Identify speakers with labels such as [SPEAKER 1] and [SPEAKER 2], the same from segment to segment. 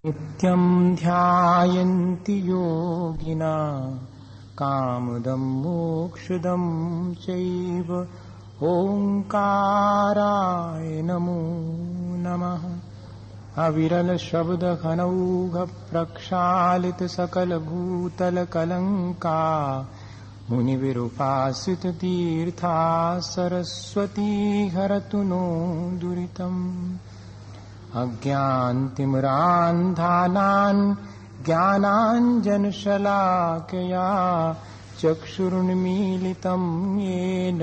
[SPEAKER 1] नित्यं ध्यायन्ति योगिना कामदं मोक्षदं चैव ओंकाराय नमो नमः। अविरल शब्द घनौघ प्रक्षालित सकल भूतल कलंका मुनिविरूपासित तीर्था सरस्वती हरतु नो दुरितम्। अज्ञानतिमिरान्धानान् ज्ञानाञ्जनशलाकया चक्षुरुन्मीलितं येन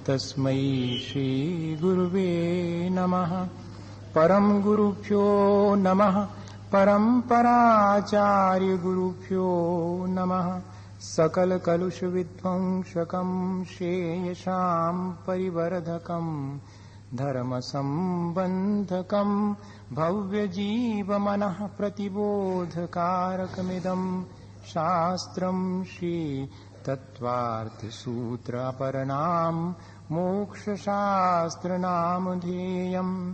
[SPEAKER 1] तस्मै श्रीगुरुवे नमः। परम गुरुभ्यो नमः। परम्पराचार्य गुरुभ्यो नमः। सकल कलुष विध्वंसकं श्रेयसां परिवर्धकं धर्म संबंधकं भव्य जीव मनः प्रतिबोधकारकमिदं शास्त्रं श्री तत्त्वार्थ सूत्र अपरनाम मोक्ष शास्त्र नामधेयम्।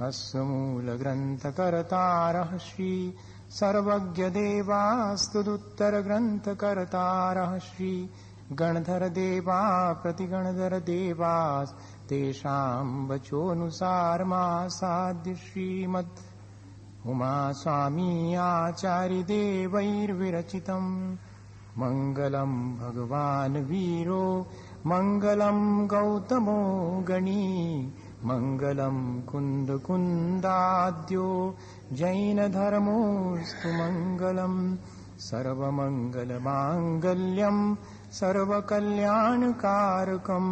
[SPEAKER 1] अस्य मूल ग्रंथकर्तारः श्री सर्वज्ञ देवास्तुदुत्तर ग्रंथकर्तारः श्री गणधर देवा प्रतिगणधर देवास् तेषां वचोऽनुसारमासाद्य श्रीमद् उमा स्वामी आचार्य देवैर्विरचितम्। मंगलम भगवान् वीरो मंगलम गौतमो गणी मंगलम कुंद कुंदाद्यो जैन धर्मोस्तु मंगलम। सर्वमंगल मांगल्यम सर्वकल्याणकारकम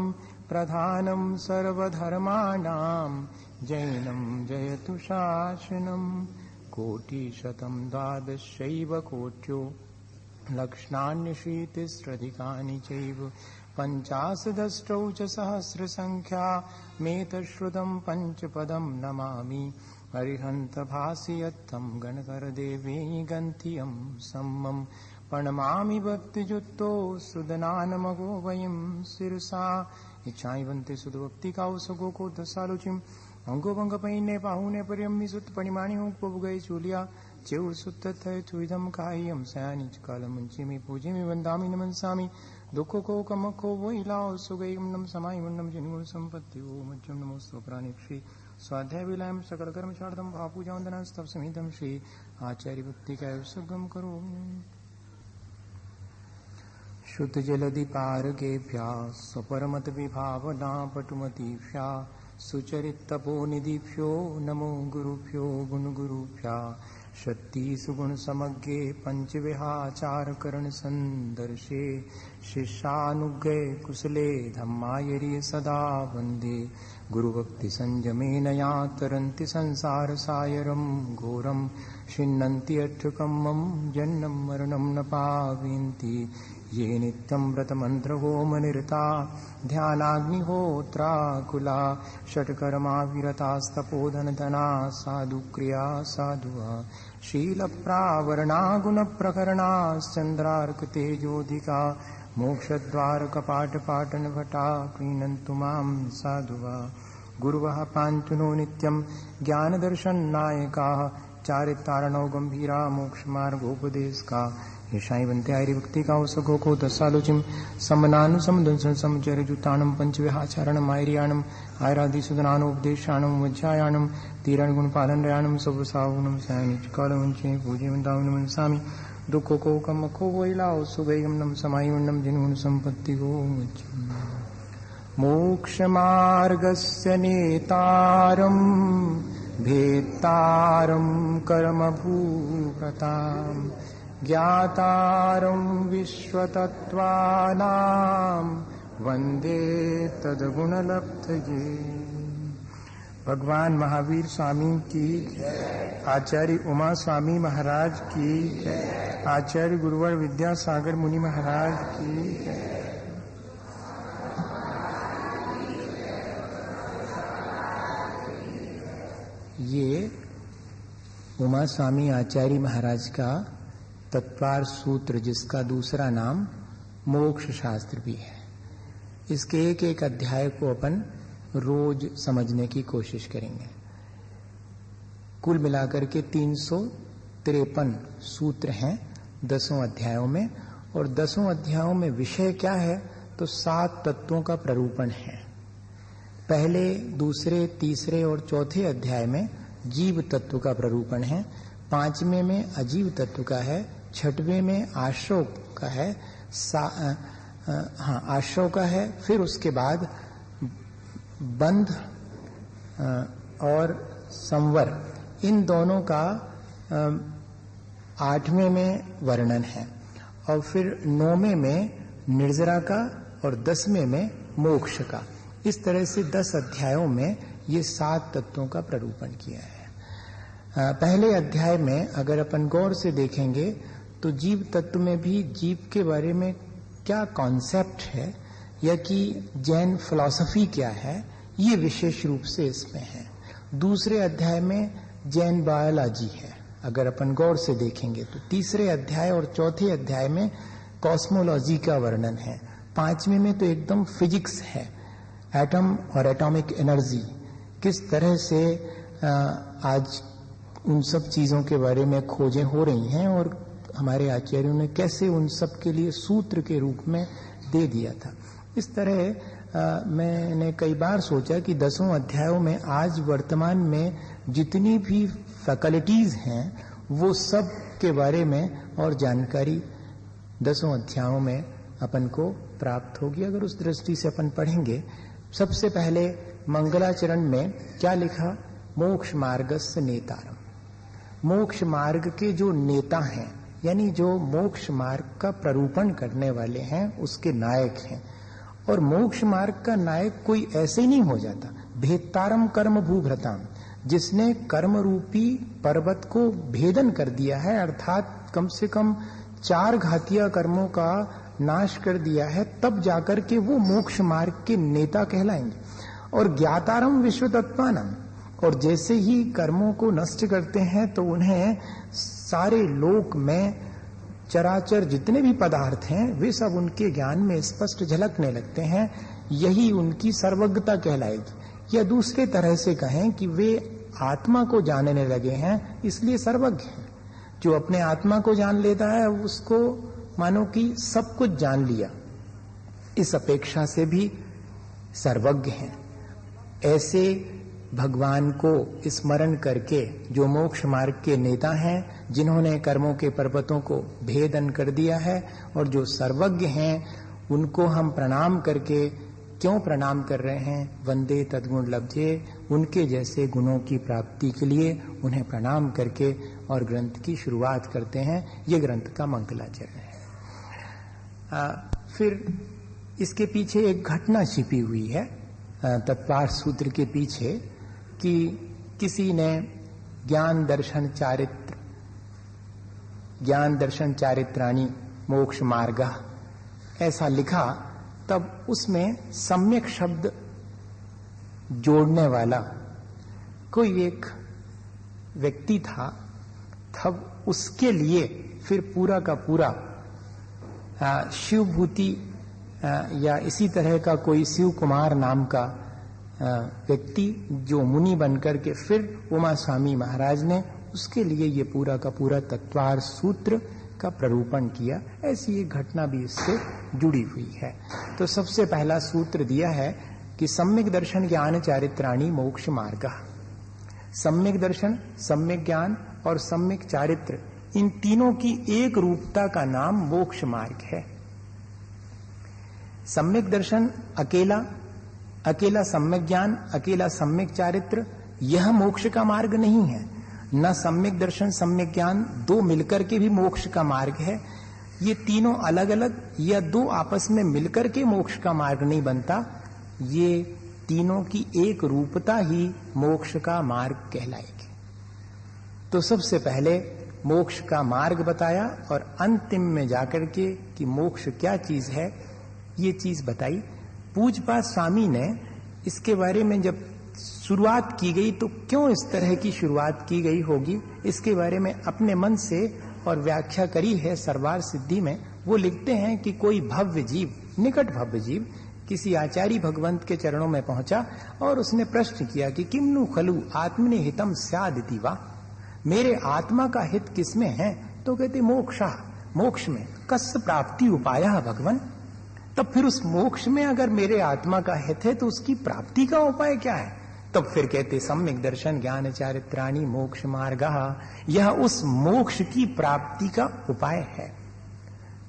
[SPEAKER 1] प्रधानम सर्वधर्माणां जैनं जयतु शासनम्। कोटिशतं द्वादशैव कोट्यो लक्षान्यशीतिस्रधिकानि चैव पञ्चाशदष्टौ च सहस्रसङ्ख्या मेतश्रुतं पञ्चपदं नमामि। अरिहन्तभासयत्तं गणकरदेवे गन्त्यं सम्मं प्रणमामि भक्तियुक्तो सुदनानमगो वयं शिरसा इच्छाई बनते सुदभक्तिकाओ सगो को दसालोचिम अंगो भंग पहिने पाहुने परियम्मि सुत परिमाणी हूँ पब गए चूलिया चेउ सुत थे चुइदम कायम सयानी काल मुंची में पूजे में वंदामी नमनसामी दुखो को कमको वो इलाओ सुगैम नम समाई मुंडम जिनगुण संपत्ति वो मज्जम नमोस्तु प्राणिक्षी स्वाध्याय विलायम सकल कर्म शार्दम भापूजा वंदना स्तव समितम श्री आचार्य भक्ति का सुगम करो। शुद्ध जलधि पारगेभ्या स्वपरमत विभावना पटुमतीभ्या सुचरित तपोनिधिभ्यो नमो गुरुभ्यो गुण गुरुभ्या शक्ति सुगुण समज्ञे पंचविहाचार करण संदर्शे शिष्यानुज्ञे कुशले धम्मायरि सदा वंदे गुरुभक्ति संयमेन या तरन्ति संसार सायरम घोरम छिन्नन्ति अट्ठकं मम जन्म मरणं न पावयन्ति ये नित्यं व्रतमन्त्रहोमनिरता ध्यानाग्निहोत्राकुला षट्कर्मा विरतास्तपोधनधना साधुक्रिया साधुः शीलप्रावरणा गुणप्रकरणाश्चन्द्रार्कतेजोधिका मोक्षद्वारकपाटपाटनभटा प्रीणन्तु मां साधुः गुरुवः पान्तु नो नित्यं ज्ञानदर्शननायकाः चारितारणौ गंभीरा मोक्षमार्गोपदेशका ईशाई बनते आयरी भक्ति का उसको को दसालोचिम समनानु समदंसन समचर जुतानम पंचविहाचारण मायरियाणम आयरादि सुदनानोपदेशाणम वज्जायाणम तीरण गुण पालन रयाणम सब सावनम सयानिच कालवंचे पूजे वंदावन मनसामी दुखो को कम को वैलाओ सुगैगम नम समाई वंडम जिनगुण संपत्ति को मोक्ष मार्गस्य नेतारम भेत्तारं कर्मभूप्रतां ज्ञातारं विश्वतत्त्वानां वन्दे तद्गुणलब्धये। भगवान महावीर स्वामी की, आचार्य उमा स्वामी महाराज की, आचार्य गुरुवर विद्यासागर मुनि महाराज की। ये उमा स्वामी आचार्य महाराज का तत्वार सूत्र, जिसका दूसरा नाम मोक्ष शास्त्र भी है। इसके एक एक अध्याय को अपन रोज समझने की कोशिश करेंगे। कुल मिलाकर के 53 सूत्र हैं 10 अध्यायों में, और 10 अध्यायों में विषय क्या है? तो 7 तत्वों का प्ररूपण है। पहले, दूसरे, तीसरे और चौथे अध्याय में जीव तत्व का प्ररूपण है, 5वें में अजीव तत्व का है, 6वें में आश्रव का है, आश्रव का है, फिर उसके बाद बंध और संवर, इन दोनों का 8वें में वर्णन है, और फिर 9वें में निर्जरा का और 10वें में मोक्ष का। इस तरह से 10 अध्यायों में ये 7 तत्वों का प्ररूपण किया है। पहले अध्याय में अगर अपन गौर से देखेंगे तो जीव तत्व में भी जीव के बारे में क्या कॉन्सेप्ट है या कि जैन फिलॉसफी क्या है, ये विशेष रूप से इसमें है। दूसरे अध्याय में जैन बायोलॉजी है अगर अपन गौर से देखेंगे तो। तीसरे अध्याय और चौथे अध्याय में कॉस्मोलॉजी का वर्णन है। 5वें में तो एकदम फिजिक्स है, एटम और एटॉमिक एनर्जी, किस तरह से आज उन सब चीजों के बारे में खोजें हो रही हैं और हमारे आचार्यों ने कैसे उन सब के लिए सूत्र के रूप में दे दिया था। इस तरह मैंने कई बार सोचा कि 10 अध्यायों में आज वर्तमान में जितनी भी फैकल्टीज हैं वो सब के बारे में और जानकारी 10 अध्यायों में अपन को प्राप्त होगी अगर उस दृष्टि से अपन पढ़ेंगे। सबसे पहले मंगलाचरण में क्या लिखा? मोक्ष मार्गस्य नेतारम। मोक्ष मार्ग के जो नेता हैं, यानी जो मोक्ष मार्ग का प्ररूपण करने वाले हैं, उसके नायक हैं। और मोक्ष मार्ग का नायक कोई ऐसे ही नहीं हो जाता। भेदतारम कर्म भूभ्रताम, जिसने कर्म रूपी पर्वत को भेदन कर दिया है, अर्थात कम से कम 4 घातीय कर्मों का नाश कर दिया है, तब जाकर के वो मोक्ष मार्ग के नेता कहलाएंगे। और ज्ञातारम विश्व तत्वानम, और जैसे ही कर्मों को नष्ट करते हैं तो उन्हें सारे लोक में चराचर जितने भी पदार्थ हैं वे सब उनके ज्ञान में स्पष्ट झलकने लगते हैं। यही उनकी सर्वज्ञता कहलाएगी। या दूसरे तरह से कहें कि वे आत्मा को जानने लगे हैं, इसलिए सर्वज्ञ हैं। जो अपने आत्मा को जान लेता है उसको मानो कि सब कुछ जान लिया, इस अपेक्षा से भी सर्वज्ञ हैं। ऐसे भगवान को स्मरण करके जो मोक्ष मार्ग के नेता हैं, जिन्होंने कर्मों के पर्वतों को भेदन कर दिया है और जो सर्वज्ञ हैं, उनको हम प्रणाम करके क्यों प्रणाम कर रहे हैं? वंदे तद्गुण लब्धे, उनके जैसे गुणों की प्राप्ति के लिए उन्हें प्रणाम करके और ग्रंथ की शुरुआत करते हैं। ये ग्रंथ का मंगलाचरण है। फिर इसके पीछे एक घटना छिपी हुई है तत्पार सूत्र के पीछे, कि किसी ने ज्ञान दर्शन चारित्राणि मोक्ष मार्ग ऐसा लिखा, तब उसमें सम्यक शब्द जोड़ने वाला कोई एक व्यक्ति था। तब उसके लिए फिर पूरा का पूरा शिवभूति या इसी तरह का कोई शिव कुमार नाम का व्यक्ति जो मुनि बनकर के फिर उमा स्वामी महाराज ने उसके लिए ये पूरा का पूरा तत्वार सूत्र का प्ररूपण किया। ऐसी एक घटना भी इससे जुड़ी हुई है। तो सबसे पहला सूत्र दिया है कि सम्यक दर्शन ज्ञान चारित्राणि मोक्ष मार्ग। सम्यक दर्शन, सम्यक ज्ञान और सम्यक चारित्र, इन तीनों की एक रूपता का नाम मोक्ष मार्ग है। सम्यक दर्शन अकेला सम्यक ज्ञान, अकेला सम्यक चारित्र, यह मोक्ष का मार्ग नहीं है। न सम्यक दर्शन सम्यक ज्ञान दो मिलकर के भी मोक्ष का मार्ग है। ये तीनों अलग अलग या दो आपस में मिलकर के मोक्ष का मार्ग नहीं बनता। ये तीनों की एक रूपता ही मोक्ष का मार्ग कहलाएगी। तो सबसे पहले मोक्ष का मार्ग बताया और अंतिम में जाकर के कि मोक्ष क्या चीज है ये चीज बताई। पूज्यपाद स्वामी ने इसके बारे में जब शुरुआत की गई तो क्यों इस तरह की शुरुआत की गई होगी, इसके बारे में अपने मन से और व्याख्या करी है सर्वार सिद्धि में। वो लिखते हैं कि कोई भव्य जीव, निकट भव्य जीव किसी आचार्य भगवंत के चरणों में पहुंचा और उसने प्रश्न किया कि किम नु खलु आत्मने हितम स्यादिति वा। मेरे आत्मा का हित किसमें है? तो कहते मोक्षा, मोक्ष में। कस्य प्राप्ति उपायः भगवन। तब फिर उस मोक्ष में अगर मेरे आत्मा का हित है तो उसकी प्राप्ति का उपाय क्या है? तब फिर कहते सम्यक दर्शन ज्ञान चारित्राणि मोक्ष मार्गः, यह उस मोक्ष की प्राप्ति का उपाय है।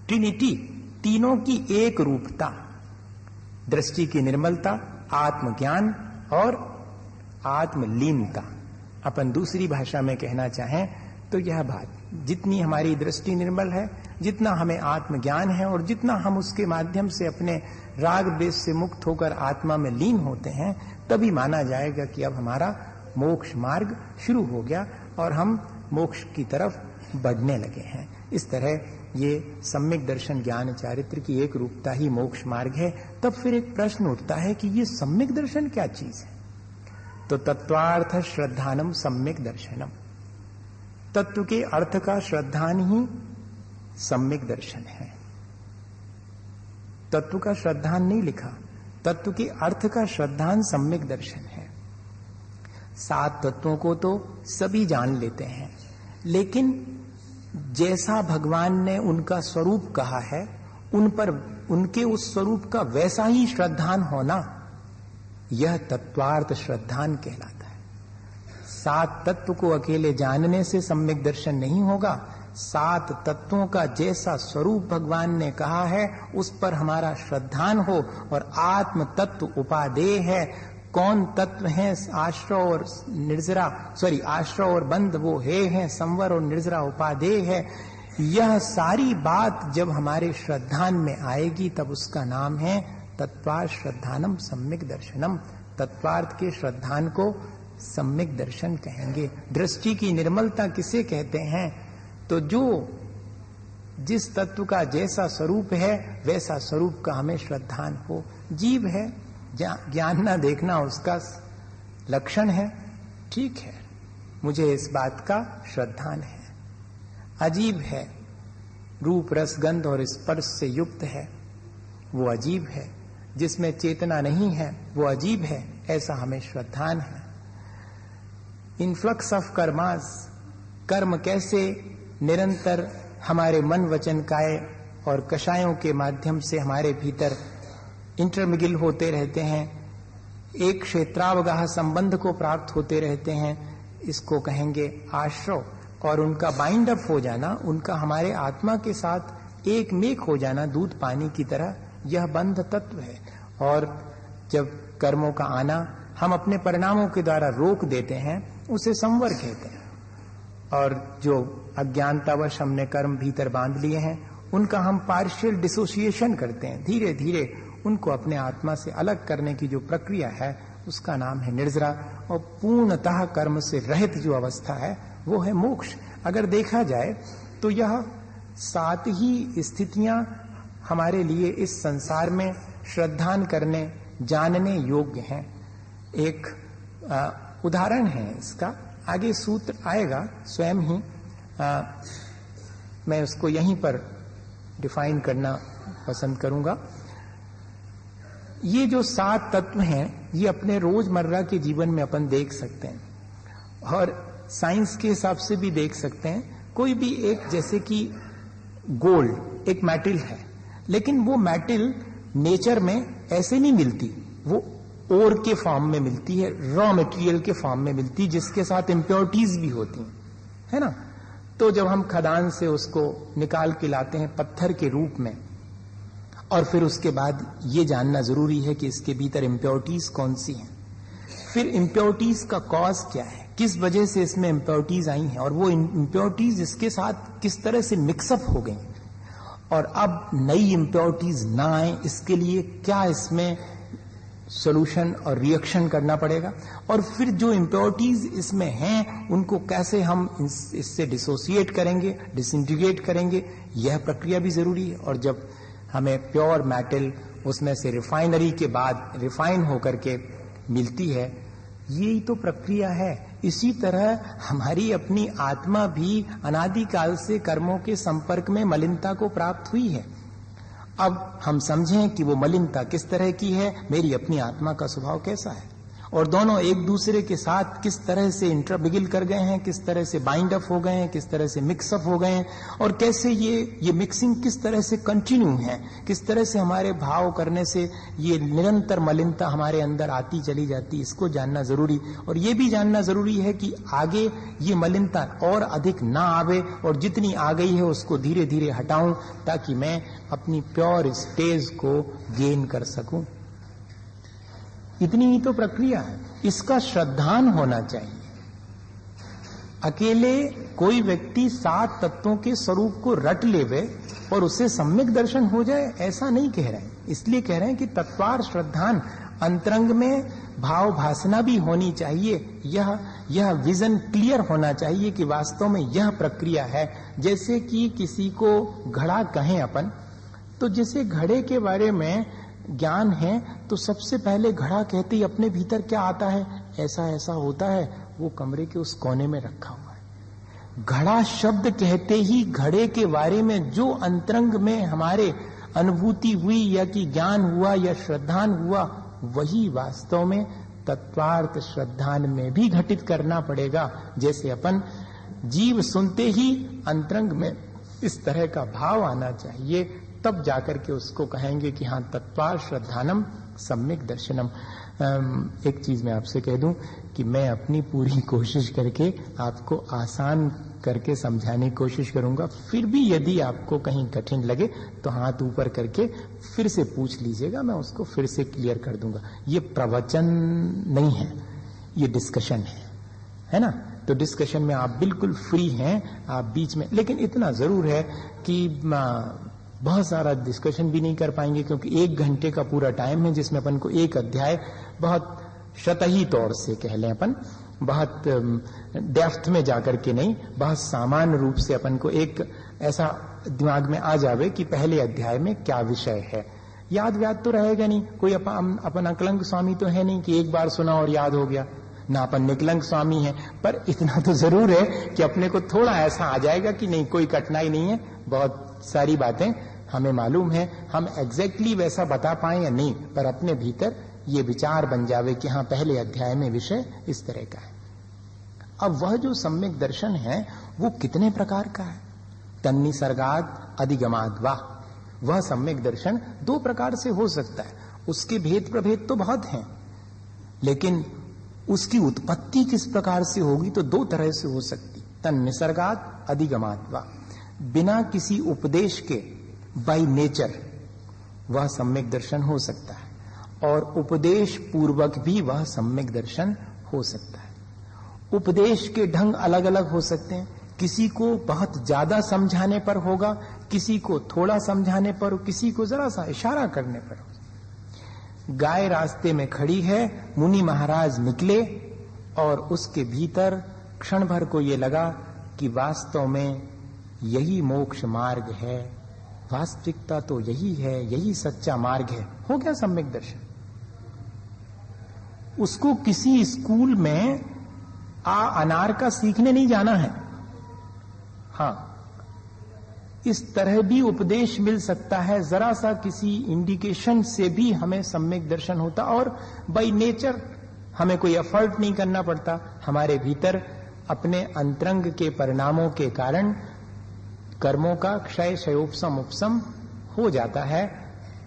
[SPEAKER 1] ट्रिनिटी, तीनों की एक रूपता, दृष्टि की निर्मलता, आत्मज्ञान और आत्मलीनता। अपन दूसरी भाषा में कहना चाहें तो यह बात, जितनी हमारी दृष्टि निर्मल है, जितना हमें आत्मज्ञान है और जितना हम उसके माध्यम से अपने राग द्वेष से मुक्त होकर आत्मा में लीन होते हैं, तभी माना जाएगा कि अब हमारा मोक्ष मार्ग शुरू हो गया और हम मोक्ष की तरफ बढ़ने लगे हैं। इस तरह ये सम्यक दर्शन ज्ञान चारित्र की एक रूपता ही मोक्ष मार्ग है। तब फिर एक प्रश्न उठता है कि ये सम्यक दर्शन क्या चीज है? तो तत्वार्थ श्रद्धानम सम्यक दर्शनम, तत्व के अर्थ का श्रद्धान ही सम्यक दर्शन है। तत्व का श्रद्धान नहीं लिखा, तत्व के अर्थ का श्रद्धान सम्यक दर्शन है। 7 तत्वों को तो सभी जान लेते हैं, लेकिन जैसा भगवान ने उनका स्वरूप कहा है, उन पर उनके उस स्वरूप का वैसा ही श्रद्धान होना, यह तत्वार्थ श्रद्धान कहलाता है। 7 तत्व को अकेले जानने से सम्यक दर्शन नहीं होगा। 7 तत्वों का जैसा स्वरूप भगवान ने कहा है उस पर हमारा श्रद्धान हो, और आत्म तत्व उपादेय है। कौन तत्व हैं? आश्रय और निर्जरा, आश्रय और बंध वो हैं, संवर और निर्जरा उपादेय है। यह सारी बात जब हमारे श्रद्धान में आएगी तब उसका नाम है तत्वार्थ श्रद्धानम सम्यक दर्शनम। तत्वार्थ के श्रद्धान को सम्यक दर्शन कहेंगे। दृष्टि की निर्मलता किसे कहते हैं? तो जो जिस तत्व का जैसा स्वरूप है वैसा स्वरूप का हमें श्रद्धान हो। जीव है, ज्ञान ना देखना उसका लक्षण है, ठीक है, मुझे इस बात का श्रद्धान है। अजीब है, रूप रस गंध और स्पर्श से युक्त है, वो अजीब है। जिसमें चेतना नहीं है वो अजीब है, ऐसा हमें श्रद्धान है। इनफ्लक्स ऑफ कर्मास, कर्म कैसे निरंतर हमारे मन वचन काय और कषायों के माध्यम से हमारे भीतर इंटरमिगिल होते रहते हैं, एक क्षेत्रावगाह संबंध को प्राप्त होते रहते हैं, इसको कहेंगे आश्रव। और उनका बाइंड अप हो जाना, उनका हमारे आत्मा के साथ एक मेक हो जाना दूध पानी की तरह, यह बंध तत्व है। और जब कर्मों का आना हम अपने परिणामों के द्वारा रोक देते हैं, उसे संवर कहते हैं। और जो अज्ञानतावश हमने कर्म भीतर बांध लिए हैं, उनका हम पार्शियल डिसोसिएशन करते हैं। धीरे धीरे उनको अपने आत्मा से अलग करने की जो प्रक्रिया है उसका नाम है निर्जरा। और पूर्णतः कर्म से रहित जो अवस्था है वो है मोक्ष। अगर देखा जाए तो यह 7 ही स्थितियां हमारे लिए इस संसार में श्रद्धान करने जानने योग्य हैं। एक उदाहरण है इसका, आगे सूत्र आएगा स्वयं ही, मैं उसको यहीं पर डिफाइन करना पसंद करूंगा। ये जो 7 तत्व हैं ये अपने रोजमर्रा के जीवन में अपन देख सकते हैं और साइंस के हिसाब से भी देख सकते हैं। कोई भी एक, जैसे कि गोल्ड एक मेटल है, लेकिन वो मेटल नेचर में ऐसे नहीं मिलती, वो ओर के फॉर्म में मिलती है, रॉ मटेरियल के फॉर्म में मिलती है, जिसके साथ इम्प्योरिटीज भी होती हैं, है ना। तो जब हम खदान से उसको निकाल के लाते हैं पत्थर के रूप में, और फिर उसके बाद ये जानना जरूरी है कि इसके भीतर इम्प्योरिटीज कौन सी हैं, फिर इम्प्योरिटीज का कॉज क्या है, किस वजह से इसमें इम्प्योरिटीज आई हैं, और वो इम्प्योरिटीज इसके साथ किस तरह से मिक्सअप हो गई, और अब नई इम्प्योरिटीज ना आए इसके लिए क्या इसमें सॉल्यूशन और रिएक्शन करना पड़ेगा, और फिर जो इम्प्योरिटीज इसमें हैं उनको कैसे हम इससे डिसोसिएट करेंगे, डिसइंटीग्रेट करेंगे, यह प्रक्रिया भी जरूरी है। और जब हमें प्योर मेटल उसमें से रिफाइनरी के बाद रिफाइन होकर के मिलती है, यही तो प्रक्रिया है। इसी तरह हमारी अपनी आत्मा भी अनादिकाल से कर्मों के संपर्क में मलिनता को प्राप्त हुई है। अब हम समझें कि वो मलिनता किस तरह की है, मेरी अपनी आत्मा का स्वभाव कैसा है, और दोनों एक दूसरे के साथ किस तरह से इंटरबिगिल कर गए हैं, किस तरह से बाइंड अप हो गए हैं, किस तरह से मिक्सअप हो गए हैं, और कैसे ये मिक्सिंग किस तरह से कंटिन्यू है, किस तरह से हमारे भाव करने से ये निरंतर मलिनता हमारे अंदर आती चली जाती, इसको जानना जरूरी। और ये भी जानना जरूरी है कि आगे ये मलिनता और अधिक ना आवे, और जितनी आ गई है उसको धीरे धीरे हटाऊं, ताकि मैं अपनी प्योर स्टेज को गेन कर सकूं। इतनी ही तो प्रक्रिया है, इसका श्रद्धान होना चाहिए। अकेले कोई व्यक्ति 7 तत्वों के स्वरूप को रट लेवे और उससे सम्यक दर्शन हो जाए, ऐसा नहीं कह रहे हैं। इसलिए कह रहे हैं कि तत्वार श्रद्धान अंतरंग में भाव भासना भी होनी चाहिए। यह विजन क्लियर होना चाहिए कि वास्तव में यह प्रक्रिया है। जैसे कि किसी को घड़ा कहें अपन, तो जैसे घड़े के बारे में ज्ञान है तो सबसे पहले घड़ा कहते ही अपने भीतर क्या आता है, ऐसा ऐसा होता है, वो कमरे के उस कोने में रखा हुआ है। घड़ा शब्द कहते ही घड़े के बारे में जो अंतरंग में हमारे अनुभूति हुई या कि ज्ञान हुआ या श्रद्धान हुआ, वही वास्तव में तत्वार्थ श्रद्धान में भी घटित करना पड़ेगा। जैसे अपन जीव सुनते ही अंतरंग में इस तरह का भाव आना चाहिए, तब जाकर के उसको कहेंगे कि हाँ तत्वार श्रद्धानम सम्यक दर्शनम। एक चीज मैं आपसे कह दूं कि मैं अपनी पूरी कोशिश करके आपको आसान करके समझाने की कोशिश करूंगा। फिर भी यदि आपको कहीं कठिन लगे तो हाथ ऊपर करके फिर से पूछ लीजिएगा, मैं उसको फिर से क्लियर कर दूंगा। ये प्रवचन नहीं है, ये डिस्कशन है ना। तो डिस्कशन में आप बिल्कुल फ्री हैं, आप बीच में, लेकिन इतना जरूर है कि बहुत सारा डिस्कशन भी नहीं कर पाएंगे, क्योंकि 1 घंटे का पूरा टाइम है जिसमें अपन को एक अध्याय बहुत शतही तौर से कह लें अपन, बहुत डेप्थ में जाकर के नहीं, बहुत सामान्य रूप से अपन को एक ऐसा दिमाग में आ जावे कि पहले अध्याय में क्या विषय है। याद व्याद तो रहेगा नहीं, कोई अपन अकलंक स्वामी तो है नहीं कि एक बार सुना और याद हो गया, ना अपन निकलंक स्वामी है। पर इतना तो जरूर है कि अपने को थोड़ा ऐसा आ जाएगा कि नहीं, कोई कठिनाई नहीं है, बहुत सारी बातें हमें मालूम है, हम एग्जैक्टली वैसा बता पाए या नहीं, पर अपने भीतर ये विचार बन जावे कि हाँ पहले अध्याय में विषय इस तरह का है। अब वह जो सम्यक दर्शन है वो कितने प्रकार का है? तन्निसर्गाद अधिगमाद वा, वह सम्यक दर्शन 2 प्रकार से हो सकता है। उसके भेद प्रभेद तो बहुत हैं, लेकिन उसकी उत्पत्ति किस प्रकार से होगी तो 2 तरह से हो सकती। तन्निसर्गाद अधिगमाद वा, बिना किसी उपदेश के बाय नेचर वह सम्यक दर्शन हो सकता है, और उपदेश पूर्वक भी वह सम्यक दर्शन हो सकता है। उपदेश के ढंग अलग अलग हो सकते हैं, किसी को बहुत ज्यादा समझाने पर होगा, किसी को थोड़ा समझाने पर, किसी को जरा सा इशारा करने पर होगा। गाय रास्ते में खड़ी है, मुनि महाराज निकले और उसके भीतर क्षण भर को ये लगा कि वास्तव में यही मोक्ष मार्ग है, वास्तविकता तो यही है, यही सच्चा मार्ग है। हो गया सम्यक दर्शन। उसको किसी स्कूल में अनार का सीखने नहीं जाना है। हाँ, इस तरह भी उपदेश मिल सकता है, जरा सा किसी इंडिकेशन से भी हमें सम्यक दर्शन होता, और बाय नेचर हमें कोई एफर्ट नहीं करना पड़ता। हमारे भीतर अपने अंतरंग के परिणामों के कारण कर्मों का क्षय क्षयोपशम उपशम हो जाता है,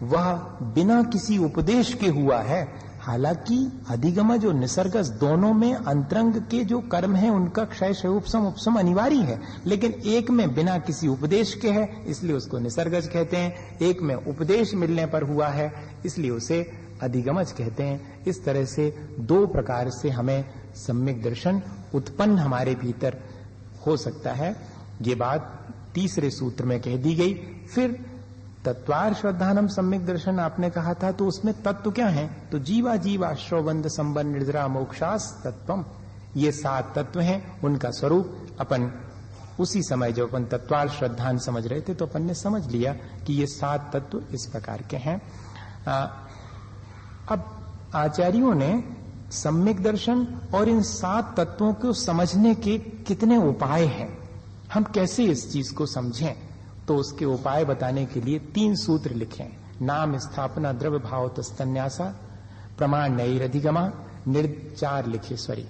[SPEAKER 1] वह बिना किसी उपदेश के हुआ है। हालांकि अधिगमज और निसर्गज दोनों में अंतरंग के जो कर्म हैं उनका क्षय क्षयोपशम उपशम अनिवार्य है, लेकिन एक में बिना किसी उपदेश के है इसलिए उसको निसर्गज कहते हैं, एक में उपदेश मिलने पर हुआ है इसलिए उसे अधिगमज कहते हैं। इस तरह से 2 प्रकार से हमें सम्यक दर्शन उत्पन्न हमारे भीतर हो सकता है। ये बात 3रे सूत्र में कह दी गई। फिर तत्वार श्रद्धानम सम्यक दर्शन आपने कहा था, तो उसमें तत्व क्या है? तो जीवा जीवा श्रवबंध संबंध निर्जरा मोक्षास तत्वम, ये 7 तत्व हैं। उनका स्वरूप अपन उसी समय जब अपन तत्वार श्रद्धान समझ रहे थे तो अपन ने समझ लिया कि ये 7 तत्व इस प्रकार के हैं। अब आचार्यों ने सम्यक दर्शन और इन 7 तत्वों को समझने के कितने उपाय हैं, हम कैसे इस चीज को समझें, तो उसके उपाय बताने के लिए 3 सूत्र लिखे हैं। नाम स्थापना द्रव्य भाव तस्तन्यासा प्रमाण नैरधिगमा चार लिखे, सॉरी,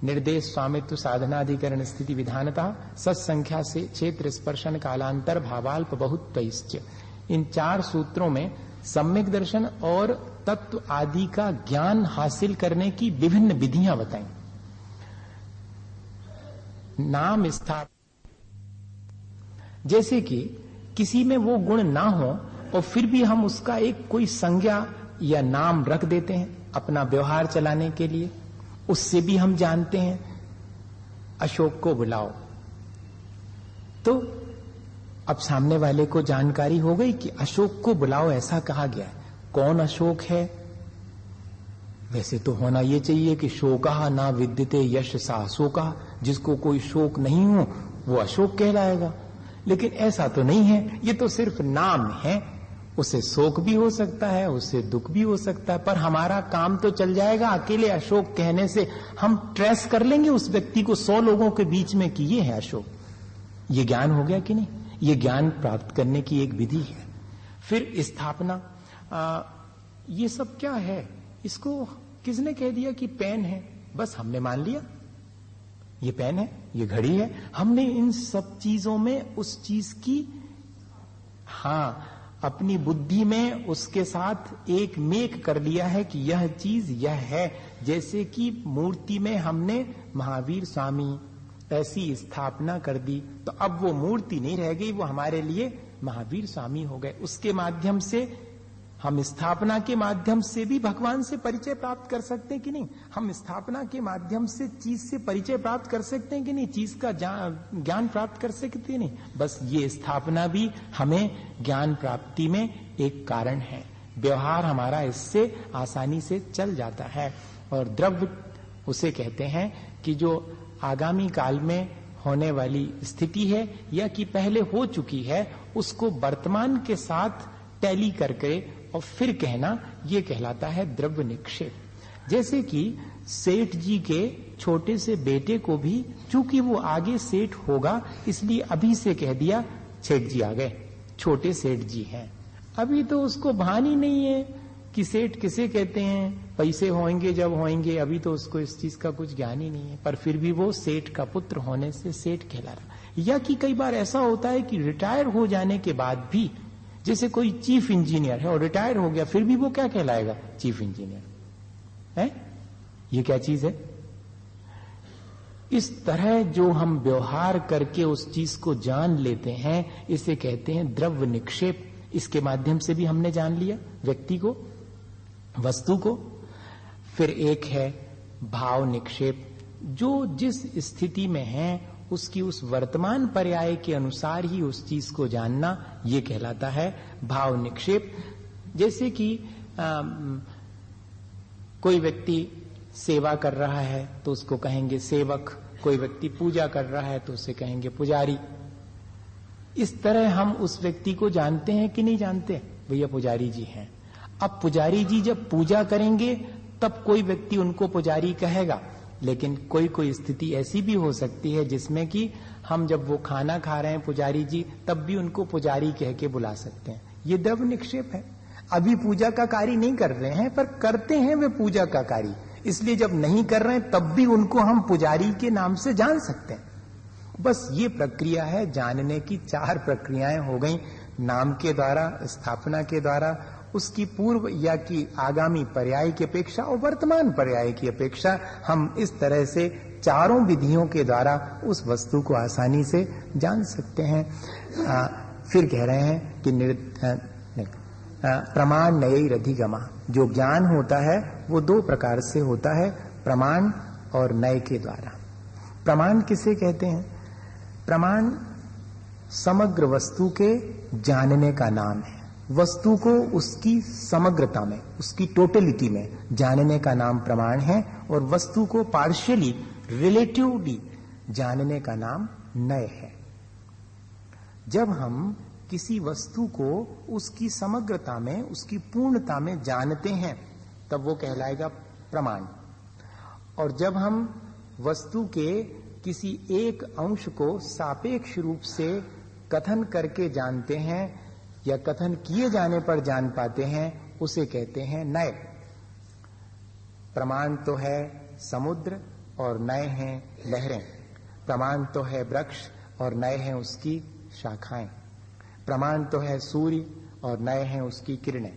[SPEAKER 1] निर्देश स्वामित्व साधनाधिकरण स्थिति विधानता सत्संख्या से क्षेत्र स्पर्शन कालांतर भावाल्प बहुत तैश्च। इन चार सूत्रों में सम्यक दर्शन और तत्व आदि का ज्ञान हासिल करने की विभिन्न विधियां बताई। नाम स्थाप, जैसे कि किसी में वो गुण ना हो और फिर भी हम उसका एक कोई संज्ञा या नाम रख देते हैं अपना व्यवहार चलाने के लिए, उससे भी हम जानते हैं अशोक को बुलाओ। तो अब सामने वाले को जानकारी हो गई कि अशोक को बुलाओ ऐसा कहा गया है। कौन अशोक है? वैसे तो होना यह चाहिए कि शोका ना विद्यते यश सा शोका, जिसको कोई शोक नहीं हो वो अशोक कहलाएगा, लेकिन ऐसा तो नहीं है। ये तो सिर्फ नाम है, उसे शोक भी हो सकता है, उससे दुख भी हो सकता है, पर हमारा काम तो चल जाएगा। अकेले अशोक कहने से हम ट्रेस कर लेंगे उस व्यक्ति को 100 लोगों के बीच में कि ये है अशोक। ये ज्ञान हो गया कि नहीं? ये ज्ञान प्राप्त करने की एक विधि है। फिर स्थापना, ये सब क्या है? इसको किसने कह दिया कि पेन है? बस हमने मान लिया ये पेन है, ये घड़ी है। हमने इन सब चीजों में उस चीज की, अपनी बुद्धि में उसके साथ एक मेक कर लिया है कि यह चीज यह है। जैसे कि मूर्ति में हमने महावीर स्वामी ऐसी स्थापना कर दी, तो अब वो मूर्ति नहीं रह गई, वो हमारे लिए महावीर स्वामी हो गए। उसके माध्यम से हम स्थापना के माध्यम से भी भगवान से परिचय प्राप्त कर सकते हैं कि नहीं? हम स्थापना के माध्यम से चीज से परिचय प्राप्त कर सकते हैं कि नहीं? चीज का ज्ञान प्राप्त कर सकते हैं नहीं? बस ये स्थापना भी हमें ज्ञान प्राप्ति में एक कारण है। व्यवहार हमारा इससे आसानी से चल जाता है। और द्रव्य उसे कहते हैं कि जो आगामी काल में होने वाली स्थिति है या कि पहले हो चुकी है, उसको वर्तमान के साथ टैली करके और फिर कहना, यह कहलाता है द्रव्य निक्षेप। जैसे कि सेठ जी के छोटे से बेटे को भी, चूंकि वो आगे सेठ होगा इसलिए अभी से कह दिया सेठ जी आ गए, छोटे सेठ जी हैं। अभी तो उसको भान ही नहीं है कि सेठ किसे कहते हैं, पैसे होंगे जब होंगे, अभी तो उसको इस चीज का कुछ ज्ञान ही नहीं है, पर फिर भी वो सेठ का पुत्र होने से सेठ कहला रहा। या कि कई बार ऐसा होता है कि रिटायर हो जाने के बाद भी, जैसे कोई चीफ इंजीनियर है और रिटायर हो गया, फिर भी वो क्या कहलाएगा? चीफ इंजीनियर है। ये क्या चीज है? इस तरह जो हम व्यवहार करके उस चीज को जान लेते हैं, इसे कहते हैं द्रव्य निक्षेप। इसके माध्यम से भी हमने जान लिया व्यक्ति को, वस्तु को। फिर एक है भाव निक्षेप, जो जिस स्थिति में है उसकी उस वर्तमान पर्याय के अनुसार ही उस चीज को जानना, ये कहलाता है भाव निक्षेप। जैसे कि कोई व्यक्ति सेवा कर रहा है तो उसको कहेंगे सेवक, कोई व्यक्ति पूजा कर रहा है तो उसे कहेंगे पुजारी। इस तरह हम उस व्यक्ति को जानते हैं कि नहीं जानते? भैया पुजारी जी हैं। अब पुजारी जी जब पूजा करेंगे तब कोई व्यक्ति उनको पुजारी कहेगा, लेकिन कोई कोई स्थिति ऐसी भी हो सकती है जिसमें कि हम जब वो खाना खा रहे हैं पुजारी जी, तब भी उनको पुजारी कह के बुला सकते हैं। ये द्रव्य निक्षेप है। अभी पूजा का कार्य नहीं कर रहे हैं पर करते हैं वे पूजा का कार्य, इसलिए जब नहीं कर रहे हैं तब भी उनको हम पुजारी के नाम से जान सकते हैं। बस ये प्रक्रिया है, जानने की 4 प्रक्रियाएं हो गई। नाम के द्वारा, स्थापना के द्वारा, उसकी पूर्व या कि आगामी पर्याय की अपेक्षा और वर्तमान पर्याय की अपेक्षा हम इस तरह से चारों विधियों के द्वारा उस वस्तु को आसानी से जान सकते हैं। फिर कह रहे हैं कि प्रमाण नयैरधिगमा, जो ज्ञान होता है वो 2 प्रकार से होता है, प्रमाण और नय के द्वारा। प्रमाण किसे कहते हैं? प्रमाण समग्र वस्तु के जानने का नाम है। वस्तु को उसकी समग्रता में, उसकी टोटलिटी में जानने का नाम प्रमाण है, और वस्तु को पार्शियली, रिलेटिवली जानने का नाम नय है। जब हम किसी वस्तु को उसकी समग्रता में, उसकी पूर्णता में जानते हैं तब वो कहलाएगा प्रमाण। और जब हम वस्तु के किसी एक अंश को सापेक्ष रूप से कथन करके जानते हैं या कथन किए जाने पर जान पाते हैं, उसे कहते हैं नय। प्रमाण तो है समुद्र और नए हैं लहरें, प्रमाण तो है वृक्ष और नए हैं उसकी शाखाएं, प्रमाण तो है सूर्य और नए हैं उसकी किरणें।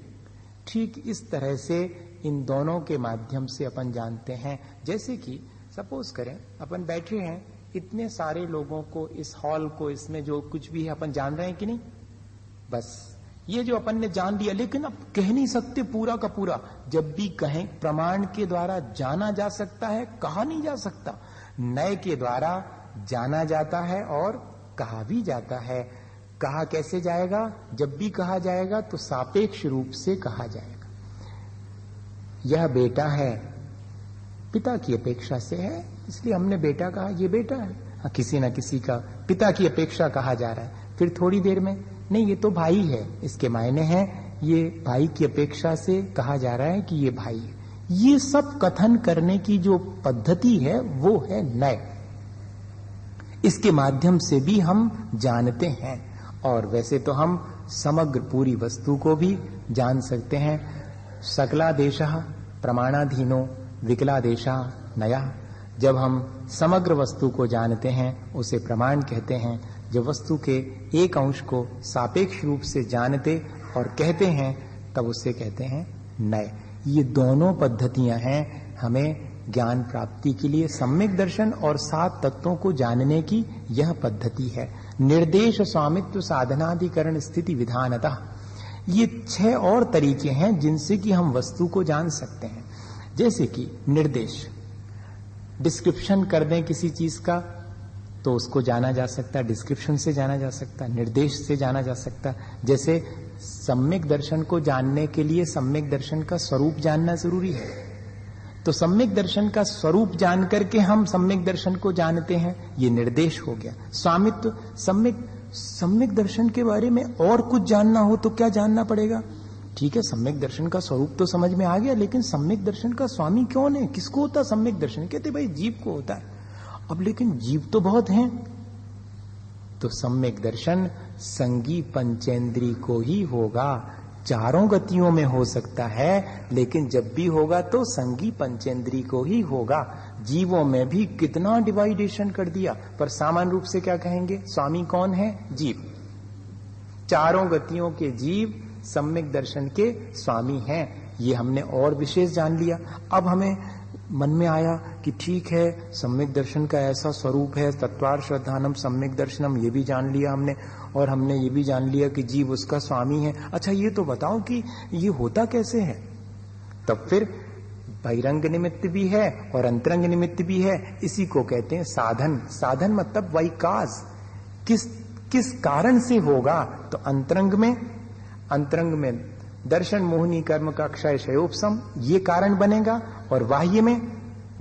[SPEAKER 1] ठीक इस तरह से इन दोनों के माध्यम से अपन जानते हैं। जैसे कि सपोज करें अपन बैठे हैं, इतने सारे लोगों को, इस हॉल को, इसमें जो कुछ भी है अपन जान रहे हैं कि नहीं? बस ये जो अपन ने जान लिया, लेकिन अब कह नहीं सकते पूरा का पूरा। जब भी कहें प्रमाण के द्वारा जाना जा सकता है, कहा नहीं जा सकता। नए के द्वारा जाना जाता है और कहा भी जाता है। कहा कैसे जाएगा? जब भी कहा जाएगा तो सापेक्ष रूप से कहा जाएगा। यह बेटा है, पिता की अपेक्षा से है, इसलिए हमने बेटा कहा, ये बेटा है। हाँ, किसी ना किसी का पिता की अपेक्षा कहा जा रहा है। फिर थोड़ी देर में नहीं, ये तो भाई है, इसके मायने हैं ये भाई की अपेक्षा से कहा जा रहा है कि ये भाई है। ये सब कथन करने की जो पद्धति है वो है नय। इसके माध्यम से भी हम जानते हैं। और वैसे तो हम समग्र पूरी वस्तु को भी जान सकते हैं। सकलादेशः प्रमाणाधीनो विकलादेशः नयः। जब हम समग्र वस्तु को जानते हैं उसे प्रमाण कहते हैं। जब वस्तु के एक अंश को सापेक्ष रूप से जानते और कहते हैं तब उसे कहते हैं नय। ये दोनों पद्धतियां हैं हमें ज्ञान प्राप्ति के लिए। सम्यक दर्शन और 7 तत्वों को जानने की यह पद्धति है। निर्देश स्वामित्व साधनाधिकरण स्थिति विधानतः। ये 6 और तरीके हैं जिनसे कि हम वस्तु को जान सकते हैं। जैसे कि निर्देश, डिस्क्रिप्शन कर दें किसी चीज का तो उसको जाना जा सकता है, डिस्क्रिप्शन से जाना जा सकता है, निर्देश से जाना जा सकता है। जैसे सम्यक दर्शन को जानने के लिए सम्यक दर्शन का स्वरूप जानना जरूरी है, तो सम्यक दर्शन का स्वरूप जान करके हम सम्यक दर्शन को जानते हैं, ये निर्देश हो गया। स्वामित्व, सम्यक दर्शन के बारे में और कुछ जानना हो तो क्या जानना पड़ेगा? ठीक है, सम्यक दर्शन का स्वरूप तो समझ में आ गया, लेकिन सम्यक दर्शन का स्वामी कौन है, किसको होता सम्यक दर्शन? कहते भाई जीव को होता है। अब लेकिन जीव तो बहुत हैं, तो सम्यक दर्शन संगी पंचेंद्री को ही होगा। चारों गतियों में हो सकता है, लेकिन जब भी होगा तो संगी पंचेंद्री को ही होगा। जीवों में भी कितना डिवाइडेशन कर दिया, पर सामान्य रूप से क्या कहेंगे? स्वामी कौन है? जीव। चारों गतियों के जीव सम्यक दर्शन के स्वामी हैं। ये हमने और विशेष जान लिया। अब हमें मन में आया कि ठीक है, सम्यक दर्शन का ऐसा स्वरूप है, तत्वार श्रद्धानम सम्यक दर्शनम, ये भी जान लिया हमने। और हमने ये भी जान लिया कि जीव उसका स्वामी है। अच्छा, ये तो बताओ कि ये होता कैसे है? तब फिर बहिरंग निमित्त भी है और अंतरंग निमित्त भी है। इसी को कहते हैं साधन। साधन मतलब वैकाज, किस कारण से होगा? तो अंतरंग में दर्शन मोहनी कर्म का क्षय क्षयोपशम, ये कारण बनेगा। और बाह्य में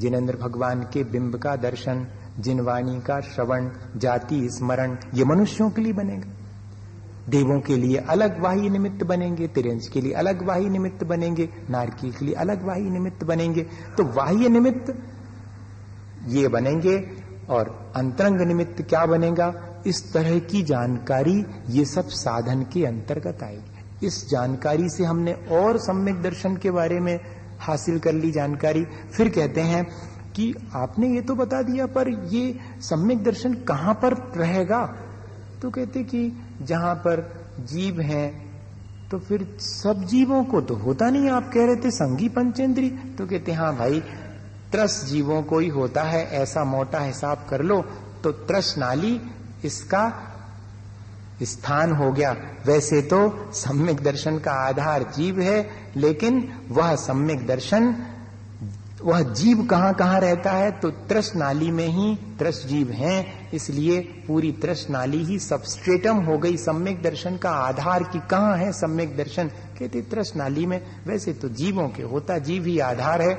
[SPEAKER 1] जिनेंद्र भगवान के बिंब का दर्शन, जिनवाणी का श्रवण, जाति स्मरण, ये मनुष्यों के लिए बनेगा। देवों के लिए अलग बाह्य निमित्त बनेंगे, तिरंज के लिए अलग बाह्य निमित्त बनेंगे, नारकी के लिए अलग बाह्य निमित्त बनेंगे। तो बाह्य निमित्त ये बनेंगे और अंतरंग निमित्त क्या बनेगा? इस तरह की जानकारी ये सब साधन के अंतर्गत आएगी। इस जानकारी से हमने और सम्यक दर्शन के बारे में हासिल कर ली जानकारी। फिर कहते हैं कि आपने ये तो बता दिया, पर ये सम्यक दर्शन कहां पर रहेगा? तो कहते कि जहां पर जीव हैं, तो फिर सब जीवों को तो होता नहीं। आप कह रहे थे संगी पंचेंद्री, तो कहते हाँ भाई, त्रस जीवों को ही होता है, ऐसा मोटा हिसाब कर लो तो त्रस नाली इसका स्थान हो गया। वैसे तो सम्यक दर्शन का आधार जीव है, लेकिन वह सम्यक दर्शन, वह जीव कहां कहां रहता है? तो त्रस नाली में ही त्रस जीव हैं, इसलिए पूरी त्रस नाली ही सबस्ट्रेटम हो गई सम्यक दर्शन का आधार। की कहां है सम्यक दर्शन? कहते त्रस नाली में। वैसे तो जीवों के होता, जीव ही आधार है,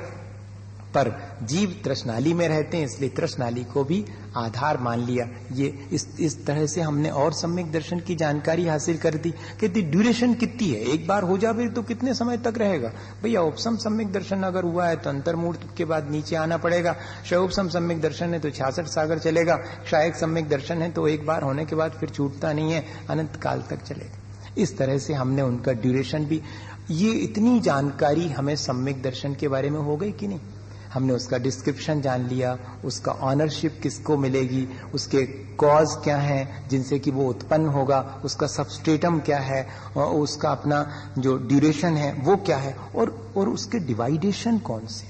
[SPEAKER 1] पर जीव तृष्णाली में रहते हैं, इसलिए तृष्णाली को भी आधार मान लिया। ये इस तरह से हमने और सम्यक दर्शन की जानकारी हासिल कर दी। कहती ड्यूरेशन कितनी है? एक बार हो जाए तो कितने समय तक रहेगा? भैया उपसम सम्यक दर्शन अगर हुआ है तो अंतर्मूर्त के बाद नीचे आना पड़ेगा। क्षयोपसम सम्यक दर्शन है तो 66 सागर चलेगा। क्षायक सम्यक दर्शन है तो एक बार होने के बाद फिर छूटता नहीं है, अनंत काल तक चलेगा। इस तरह से हमने उनका ड्यूरेशन भी, ये इतनी जानकारी हमें सम्यक दर्शन के बारे में हो गई कि नहीं। हमने उसका डिस्क्रिप्शन जान लिया, उसका ऑनरशिप किसको मिलेगी, उसके कॉज क्या हैं जिनसे कि वो उत्पन्न होगा, उसका सबस्ट्रेटम क्या है, और उसका अपना जो ड्यूरेशन है वो क्या है, और उसके डिवाइडेशन कौन से,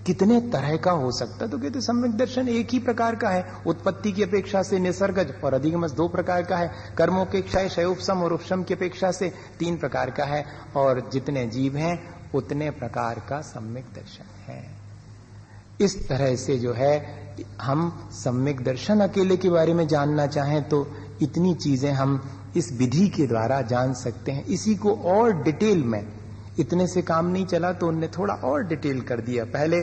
[SPEAKER 1] कितने तरह का हो सकता है। तो कहते सम्यक दर्शन एक ही प्रकार का है, उत्पत्ति की अपेक्षा से निसर्गज और अधिगमज 2 प्रकार का है, कर्मों के क्षय क्षयोपशम और उपशम की अपेक्षा से 3 प्रकार का है, और जितने जीव हैं उतने प्रकार का सम्यक दर्शन है। इस तरह से जो है हम सम्यक दर्शन अकेले के बारे में जानना चाहें तो इतनी चीजें हम इस विधि के द्वारा जान सकते हैं। इसी को और डिटेल में, इतने से काम नहीं चला तो उनने थोड़ा और डिटेल कर दिया। पहले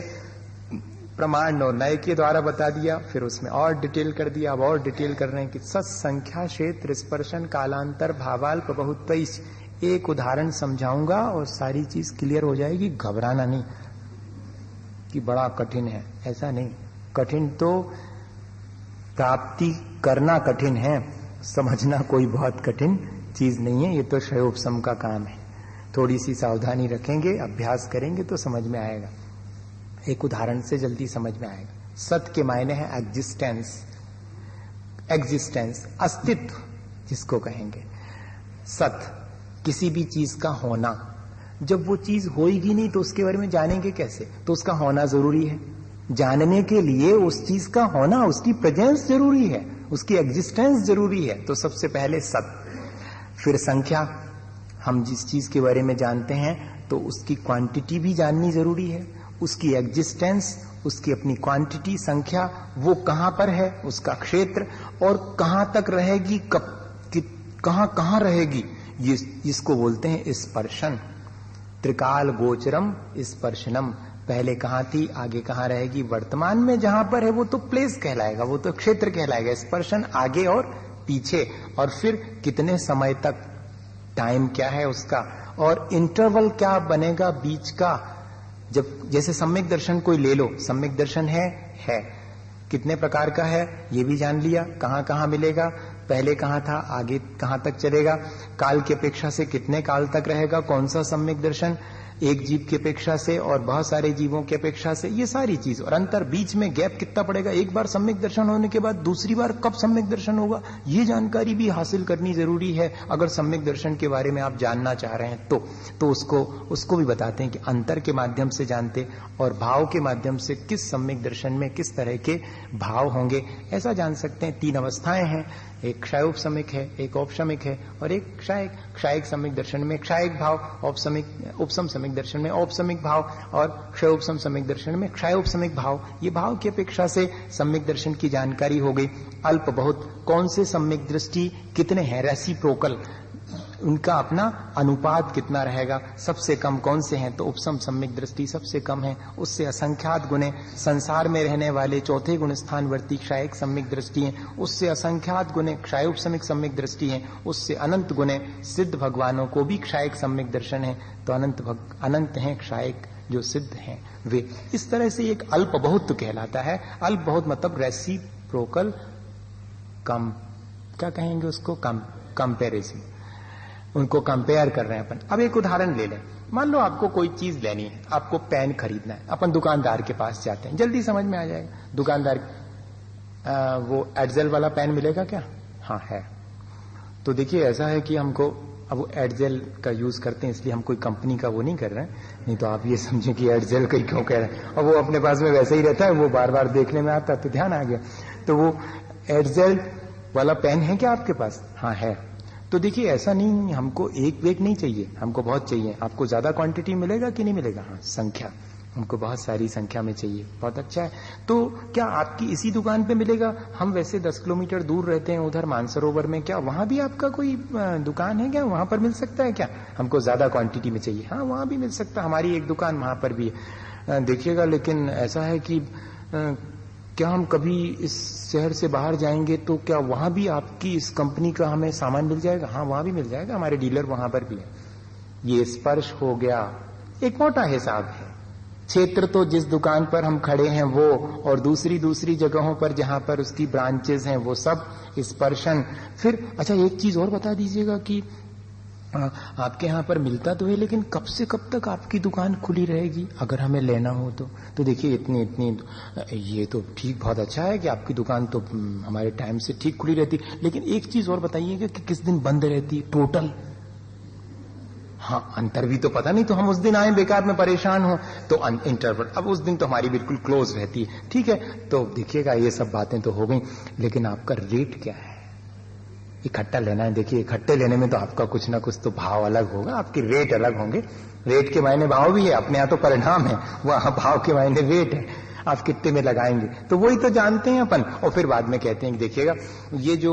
[SPEAKER 1] प्रमाण और नय के द्वारा बता दिया, फिर उसमें और डिटेल कर दिया, अब और डिटेल कर रहे हैं कि सत्संख्या क्षेत्र स्पर्शन कालांतर भावाल्प बहुत्वैश। एक उदाहरण समझाऊंगा और सारी चीज क्लियर हो जाएगी। घबराना नहीं कि बड़ा कठिन है, ऐसा नहीं। कठिन तो प्राप्ति करना कठिन है, समझना कोई बहुत कठिन चीज नहीं है। ये तो क्षयोपशम का काम है। थोड़ी सी सावधानी रखेंगे, अभ्यास करेंगे तो समझ में आएगा। एक उदाहरण से जल्दी समझ में आएगा। सत के मायने है एग्जिस्टेंस, एग्जिस्टेंस अस्तित्व जिसको कहेंगे। सत किसी भी चीज का होना। जब वो चीज होएगी नहीं तो उसके बारे में जानेंगे कैसे? तो उसका होना जरूरी है। जानने के लिए उस चीज का होना, उसकी प्रेजेंस जरूरी है, उसकी एग्जिस्टेंस जरूरी है। तो सबसे पहले सत, फिर संख्या। हम जिस चीज के बारे में जानते हैं तो उसकी क्वांटिटी भी जाननी जरूरी है, उसकी एग्जिस्टेंस, उसकी अपनी क्वांटिटी संख्या, वो कहां पर है, उसका क्षेत्र, और कहां तक रहेगी, कब कहां रहेगी, ये इसको बोलते हैं स्पर्शन। त्रिकाल गोचरम स्पर्शनम। पहले कहां थी, आगे कहां रहेगी, वर्तमान में जहां पर है वो तो प्लेस कहलाएगा, वो तो क्षेत्र कहलाएगा। स्पर्शन आगे और पीछे, और फिर कितने समय तक, टाइम क्या है उसका, और इंटरवल क्या बनेगा बीच का। जब जैसे सम्यक दर्शन कोई ले लो, सम्यक दर्शन है कितने प्रकार का है ये भी जान लिया, कहां कहां मिलेगा, पहले कहां था, आगे कहां तक चलेगा, काल की अपेक्षा से कितने काल तक रहेगा, कौन सा सम्यक दर्शन, एक जीव की अपेक्षा से और बहुत सारे जीवों की अपेक्षा से, ये सारी चीज, और अंतर बीच में गैप कितना पड़ेगा, एक बार सम्यक दर्शन होने के बाद दूसरी बार कब सम्यक दर्शन होगा, ये जानकारी भी हासिल करनी जरूरी है। अगर सम्यक दर्शन के बारे में आप जानना चाह रहे हैं तो उसको भी बताते हैं कि अंतर के माध्यम से जानते और भाव के माध्यम से किस सम्यक दर्शन में किस तरह के भाव होंगे, ऐसा जान सकते हैं। 3 अवस्थाएं हैं, एक क्षयोपशमिक है, एक औपशमिक है, और एक क्षायक। क्षायक सम्यक दर्शन में क्षायक भाव, उपशम सम्यक दर्शन में औपशमिक भाव, और क्षयोपशम सम्यक दर्शन में क्षयोपशमिक भाव। ये भाव की अपेक्षा से सम्यक दर्शन की जानकारी हो गई। अल्प बहुत, कौन से सम्यक दृष्टि कितने हैं, रेसिप्रोकल, उनका अपना अनुपात कितना रहेगा, सबसे कम कौन से हैं, तो उपशम सम्यक दृष्टि सबसे कम है, उससे असंख्यात गुणे, संसार में रहने वाले चौथे गुण स्थानवर्ती क्षायक सम्यक दृष्टि हैं, उससे असंख्यात गुणे क्षयोपशमिक सम्यक दृष्टि हैं, उससे अनंत गुणे सिद्ध भगवानों को भी क्षायक सम्यक दर्शन है। तो अनंत हैं क्षायक जो सिद्ध हैं वे। इस तरह से एक अल्प बहुत कहलाता है। अल्प बहुत मतलब रेसिप्रोकल कम, क्या कहेंगे उसको, कंपेरिजन, उनको कंपेयर कर रहे हैं अपन। अब एक उदाहरण ले लें। मान लो आपको कोई चीज लेनी है, आपको पेन खरीदना है, अपन दुकानदार के पास जाते हैं, जल्दी समझ में आ जाएगा। दुकानदार वो एडजेल वाला पेन मिलेगा क्या? हाँ है। तो देखिए ऐसा है कि हमको, अब वो एडजेल का यूज करते हैं इसलिए हम कोई कंपनी का वो नहीं कर रहे हैं, नहीं तो आप ये समझे कि एडजेल का क्यों कह रहे हैं, और वो अपने पास में वैसे ही रहता है, वो बार बार देखने में आता है तो ध्यान आ गया। तो वो एडजेल वाला पेन है क्या आपके पास? हाँ है। तो देखिए ऐसा नहीं, हमको एक वेग नहीं चाहिए, हमको बहुत चाहिए। आपको ज्यादा क्वांटिटी मिलेगा कि नहीं मिलेगा? हाँ, संख्या हमको बहुत सारी संख्या में चाहिए, बहुत अच्छा है। तो क्या आपकी इसी दुकान पे मिलेगा? हम वैसे 10 किलोमीटर दूर रहते हैं उधर मानसरोवर में, क्या वहां भी आपका कोई दुकान है क्या? वहां पर मिल सकता है क्या? हमको ज्यादा क्वांटिटी में चाहिए। हाँ वहां भी मिल सकता है, हमारी एक दुकान वहां पर भी है। देखिएगा लेकिन ऐसा है कि क्या हम कभी इस शहर से बाहर जाएंगे तो क्या वहां भी आपकी इस कंपनी का हमें सामान मिल जाएगा? हाँ वहां भी मिल जाएगा, हमारे डीलर वहां पर भी है। ये स्पर्श हो गया, एक मोटा हिसाब है। क्षेत्र तो जिस दुकान पर हम खड़े हैं वो, और दूसरी जगहों पर जहां पर उसकी ब्रांचेस हैं वो सब स्पर्शन। फिर अच्छा एक चीज और बता दीजिएगा कि आपके यहाँ पर मिलता तो है, लेकिन कब से कब तक आपकी दुकान खुली रहेगी अगर हमें लेना हो तो देखिए इतनी ये तो ठीक, बहुत अच्छा है कि आपकी दुकान तो हमारे टाइम से ठीक खुली रहती, लेकिन एक चीज और बताइएगा कि किस दिन बंद रहती है टोटल। हाँ, अंतर भी तो पता नहीं, तो हम उस दिन आए बेकार में परेशान हो तो इंटरवल, अब उस दिन तो हमारी बिल्कुल क्लोज रहती है। ठीक है, तो देखिएगा ये सब बातें तो हो गई, लेकिन आपका रेट क्या है? इकट्ठा लेना है, देखिए इकट्ठे लेने में तो आपका कुछ ना कुछ तो भाव अलग होगा, आपके रेट अलग होंगे। रेट के मायने भाव भी है, अपने यहाँ तो परिणाम है, वहां भाव के मायने रेट है। आप कितने में लगाएंगे तो वही तो जानते हैं अपन, और फिर बाद में कहते हैं कि देखिएगा ये जो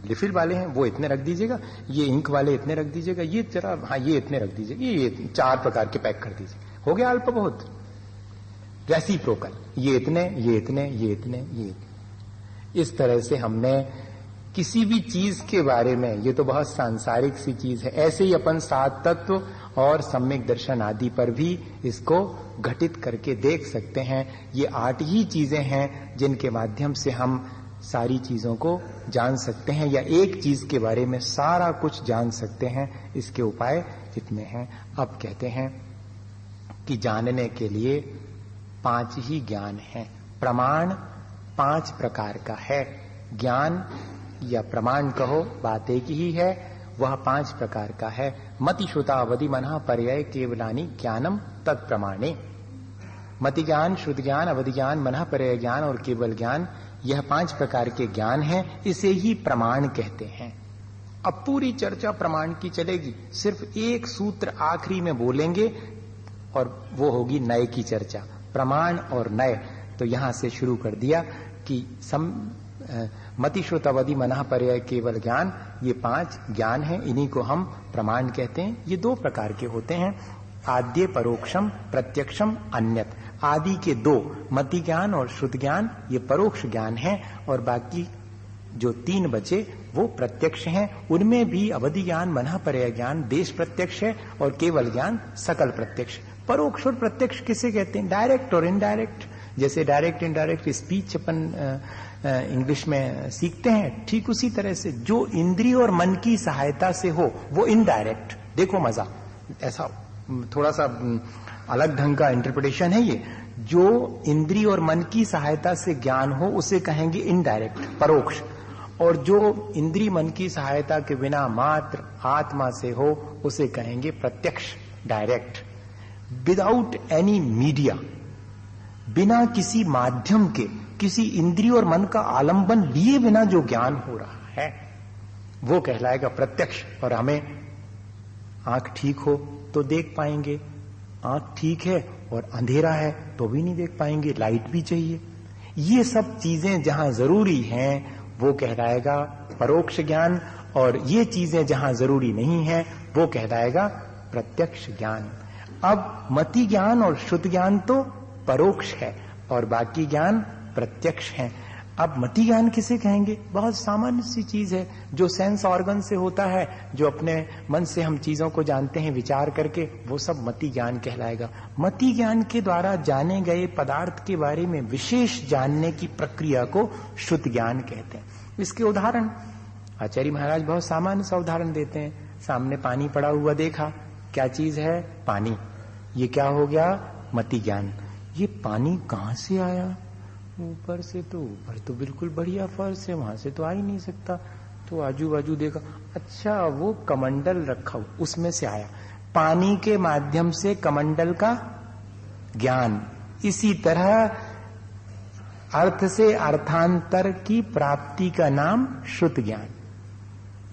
[SPEAKER 1] रिफिल वाले हैं वो इतने रख दीजिएगा, ये इंक वाले इतने रख दीजिएगा, ये जरा हाँ ये इतने रख दीजिएगा, ये 4 प्रकार के पैक कर दीजिए, हो गया अल्प बहुत। रेसिप्रोकल, ये इतने, ये इतने, ये इतने, ये इतने। इस तरह से हमने किसी भी चीज के बारे में, ये तो बहुत सांसारिक सी चीज है, ऐसे ही अपन 7 तत्व और सम्यक दर्शन आदि पर भी इसको घटित करके देख सकते हैं। ये 8 ही चीजें हैं जिनके माध्यम से हम सारी चीजों को जान सकते हैं, या एक चीज के बारे में सारा कुछ जान सकते हैं। इसके उपाय इतने हैं। अब कहते हैं कि जानने के लिए 5 ही ज्ञान हैं। प्रमाण 5 प्रकार का है। ज्ञान या प्रमाण कहो, बात एक ही है, वह 5 प्रकार का है। मति श्रुता अवधि मनः पर्याय केवलानि ज्ञानम तत्प्रमाणे। मति ज्ञान, श्रुत ज्ञान, अवधि ज्ञान, मनः पर्याय ज्ञान और केवल ज्ञान, यह 5 प्रकार के ज्ञान हैं, इसे ही प्रमाण कहते हैं। अब पूरी चर्चा प्रमाण की चलेगी, सिर्फ एक सूत्र आखिरी में बोलेंगे और वो होगी नए की चर्चा, प्रमाण और नए। तो यहां से शुरू कर दिया कि मति श्रुत अवधि मनः पर्याय केवल ज्ञान, ये 5 ज्ञान हैं, इन्हीं को हम प्रमाण कहते हैं। ये 2 प्रकार के होते हैं, आद्य परोक्षम, प्रत्यक्षम अन्यत। आदि के 2, मति ज्ञान और श्रुत ज्ञान, ये परोक्ष ज्ञान है, और बाकी जो 3 बचे वो प्रत्यक्ष हैं। उनमें भी अवधि ज्ञान, मनः पर्याय ज्ञान देश प्रत्यक्ष है, और केवल ज्ञान सकल प्रत्यक्ष। परोक्ष और प्रत्यक्ष किसे कहते हैं? डायरेक्ट और इनडायरेक्ट। जैसे डायरेक्ट इनडायरेक्ट स्पीच अपन इंग्लिश में सीखते हैं, ठीक उसी तरह से जो इंद्रिय और मन की सहायता से हो वो इनडायरेक्ट। देखो मजा, ऐसा थोड़ा सा अलग ढंग का इंटरप्रिटेशन है ये। जो इंद्रिय और मन की सहायता से ज्ञान हो उसे कहेंगे इनडायरेक्ट, परोक्ष। और जो इंद्रिय मन की सहायता के बिना मात्र आत्मा से हो उसे कहेंगे प्रत्यक्ष, डायरेक्ट। विदाउट एनी मीडिया, बिना किसी माध्यम के, किसी इंद्रिय और मन का आलंबन लिए बिना जो ज्ञान हो रहा है वो कहलाएगा प्रत्यक्ष। और हमें आंख ठीक हो तो देख पाएंगे, आंख ठीक है और अंधेरा है तो भी नहीं देख पाएंगे, लाइट भी चाहिए। ये सब चीजें जहां जरूरी हैं वो कहलाएगा परोक्ष ज्ञान, और ये चीजें जहां जरूरी नहीं है वो कहलाएगा प्रत्यक्ष ज्ञान। अब मति ज्ञान और श्रुत ज्ञान तो परोक्ष है और बाकी ज्ञान प्रत्यक्ष है। अब मति ज्ञान किसे कहेंगे? बहुत सामान्य सी चीज है जो सेंस ऑर्गन से होता है, जो अपने मन से हम चीजों को जानते हैं विचार करके, वो सब मति ज्ञान कहलाएगा। मति ज्ञान के द्वारा जाने गए पदार्थ के बारे में विशेष जानने की प्रक्रिया को श्रुत ज्ञान कहते हैं। इसके उदाहरण आचार्य महाराज बहुत सामान्य सा उदाहरण देते हैं। सामने पानी पड़ा हुआ देखा, क्या चीज है? पानी। ये क्या हो गया? मति ज्ञान। ये पानी कहां से आया? ऊपर से। तो ऊपर तो बिल्कुल बढ़िया फर्श है, वहां से तो आ ही नहीं सकता। तो आजू बाजू देखा, अच्छा वो कमंडल रखा उसमें से आया। पानी के माध्यम से कमंडल का ज्ञान। इसी तरह अर्थ से अर्थांतर की प्राप्ति का नाम श्रुत ज्ञान।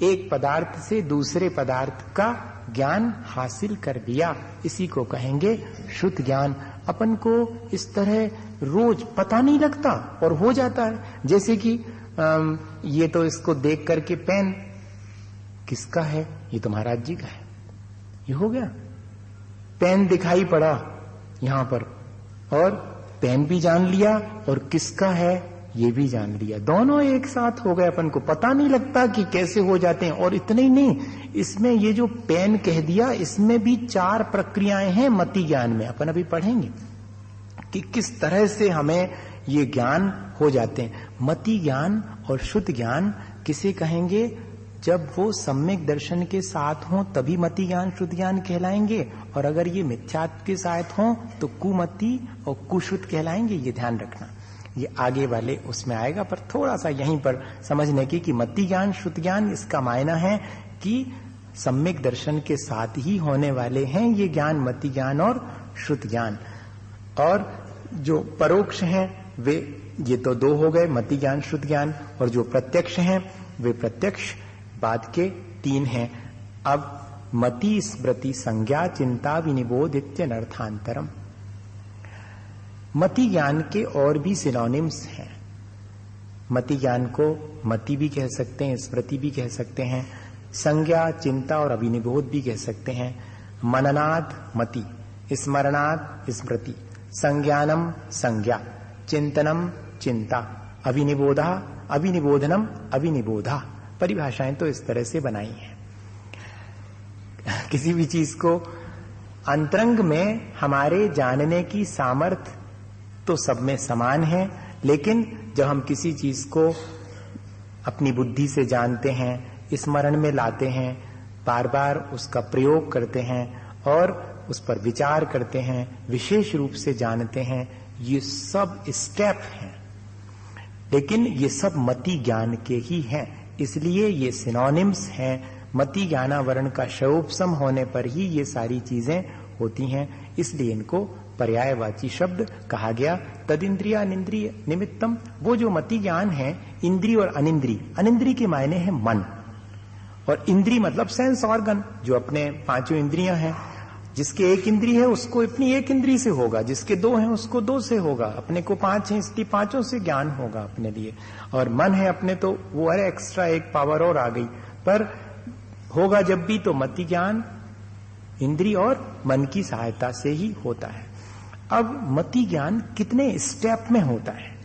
[SPEAKER 1] एक पदार्थ से दूसरे पदार्थ का ज्ञान हासिल कर लिया, इसी को कहेंगे श्रुत ज्ञान। अपन को इस तरह रोज पता नहीं लगता और हो जाता है। जैसे कि ये तो इसको देख करके पेन किसका है? ये तो महाराज जी का है, ये हो गया। पेन दिखाई पड़ा यहां पर, और पेन भी जान लिया और किसका है ये भी जान लिया। दोनों एक साथ हो गए, अपन को पता नहीं लगता कि कैसे हो जाते हैं। और इतने ही नहीं, इसमें ये जो पेन कह दिया, इसमें भी 4 प्रक्रियाएं हैं मति ज्ञान में। अपन अभी पढ़ेंगे कि किस तरह से हमें ये ज्ञान हो जाते हैं। मति ज्ञान और श्रुत ज्ञान किसे कहेंगे? जब वो सम्यक दर्शन के साथ हों तभी मति ज्ञान श्रुत ज्ञान कहलाएंगे, और अगर ये मिथ्यात्व के साथ हों तो कुमति और कुश्रुत कहलाएंगे। ये ध्यान रखना, ये आगे वाले उसमें आएगा, पर थोड़ा सा यहीं पर समझने की कि मति ज्ञान श्रुत ज्ञान इसका मायना है कि सम्यक दर्शन के साथ ही होने वाले हैं ये ज्ञान, मति ज्ञान और श्रुत ज्ञान। और जो परोक्ष हैं वे ये तो दो हो गए, मति ज्ञान श्रुत ज्ञान, और जो प्रत्यक्ष हैं वे प्रत्यक्ष बाद के 3 हैं। अब मति स्मृति संज्ञा चिंता विनिबोध इत्यनर्थांतरम। मति ज्ञान के और भी सिनोनिम्स हैं। मति ज्ञान को मति भी कह सकते हैं, स्मृति भी कह सकते हैं, संज्ञा चिंता और अभिनिबोध भी कह सकते हैं। मननात् मति, स्मरणात् स्मृति, संज्ञानम संज्ञा, चिंतनम चिंता, अभिनिबोधा अभिनिबोधनम अभिनिबोधा। परिभाषाएं तो इस तरह से बनाई हैं। किसी भी चीज को अंतरंग में हमारे जानने की सामर्थ्य तो सब में समान है, लेकिन जब हम किसी चीज को अपनी बुद्धि से जानते हैं, स्मरण में लाते हैं, बार बार उसका प्रयोग करते हैं और उस पर विचार करते हैं, विशेष रूप से जानते हैं, ये सब स्टेप हैं, लेकिन ये सब मति ज्ञान के ही हैं। इसलिए ये सिनोनिम्स हैं। मति ज्ञानावरण का शयोपसम होने पर ही ये सारी चीजें होती हैं, इसलिए इनको पर्यायवाची शब्द कहा गया। तदिंद्रिया अनिंद्रिय निमित्तम, वो जो मति ज्ञान है इंद्रिय और अनिंद्रिय, अनिंद्रिय के मायने हैं मन, और इंद्रिय मतलब सेंस ऑर्गन, जो अपने 5 इंद्रियां हैं। जिसके 1 इंद्रिय है उसको अपनी 1 इंद्रिय से होगा, जिसके 2 हैं उसको 2 से होगा, अपने को 5 है इसलिए 5 से ज्ञान होगा अपने लिए, और मन है अपने तो वो अरे एक्स्ट्रा एक पावर और आ गई, पर होगा जब भी तो मति ज्ञान इंद्रिय और मन की सहायता से ही होता है। अब मति ज्ञान कितने स्टेप में होता है,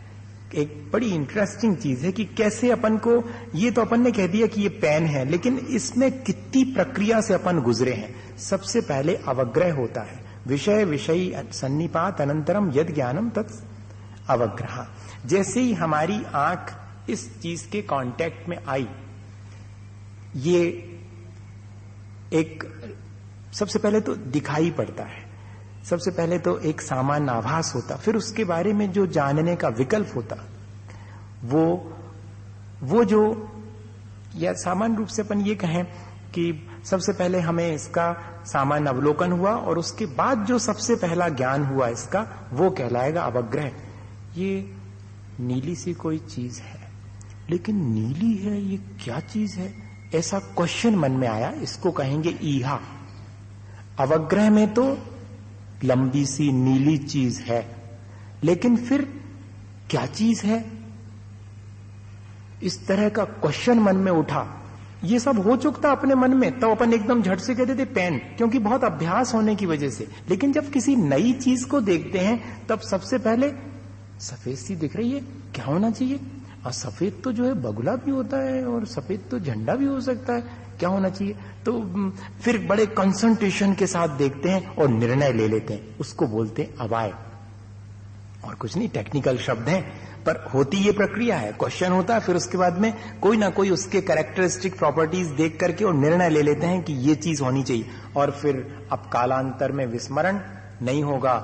[SPEAKER 1] एक बड़ी इंटरेस्टिंग चीज है कि कैसे अपन को, ये तो अपन ने कह दिया कि ये पेन है, लेकिन इसमें कितनी प्रक्रिया से अपन गुजरे हैं। सबसे पहले अवग्रह होता है, विषय विषयी सन्निपात अनंतरम यद ज्ञानम तत् अवग्रह। जैसे ही हमारी आंख इस चीज के कांटेक्ट में आई, ये एक सबसे पहले तो दिखाई पड़ता है, सबसे पहले तो एक सामान्य आभास होता, फिर उसके बारे में जो जानने का विकल्प होता, वो जो, या सामान्य रूप से अपन ये कहें कि सबसे पहले हमें इसका सामान्य अवलोकन हुआ, और उसके बाद जो सबसे पहला ज्ञान हुआ इसका, वो कहलाएगा अवग्रह। ये नीली सी कोई चीज है, लेकिन नीली है ये क्या चीज है, ऐसा क्वेश्चन मन में आया, इसको कहेंगे ईहा। अवग्रह में तो लंबी सी नीली चीज है, लेकिन फिर क्या चीज है, इस तरह का क्वेश्चन मन में उठा। ये सब हो चुका था अपने मन में, तब अपन एकदम झट से कहते थे पेन, क्योंकि बहुत अभ्यास होने की वजह से। लेकिन जब किसी नई चीज को देखते हैं तब सबसे पहले सफेद सी दिख रही है, क्या होना चाहिए, और सफेद तो जो है बगुला भी होता है, और सफेद तो झंडा भी हो सकता है, क्या होना चाहिए। तो फिर बड़े कंसंट्रेशन के साथ देखते हैं और निर्णय ले लेते हैं, उसको बोलते हैं अवाय। और कुछ नहीं, टेक्निकल शब्द हैं, पर होती ये प्रक्रिया है, क्वेश्चन होता है, फिर उसके बाद में कोई ना कोई उसके कैरेक्टरिस्टिक प्रॉपर्टीज देख करके और निर्णय ले लेते हैं कि ये चीज होनी चाहिए। और फिर अब कालांतर में विस्मरण नहीं होगा,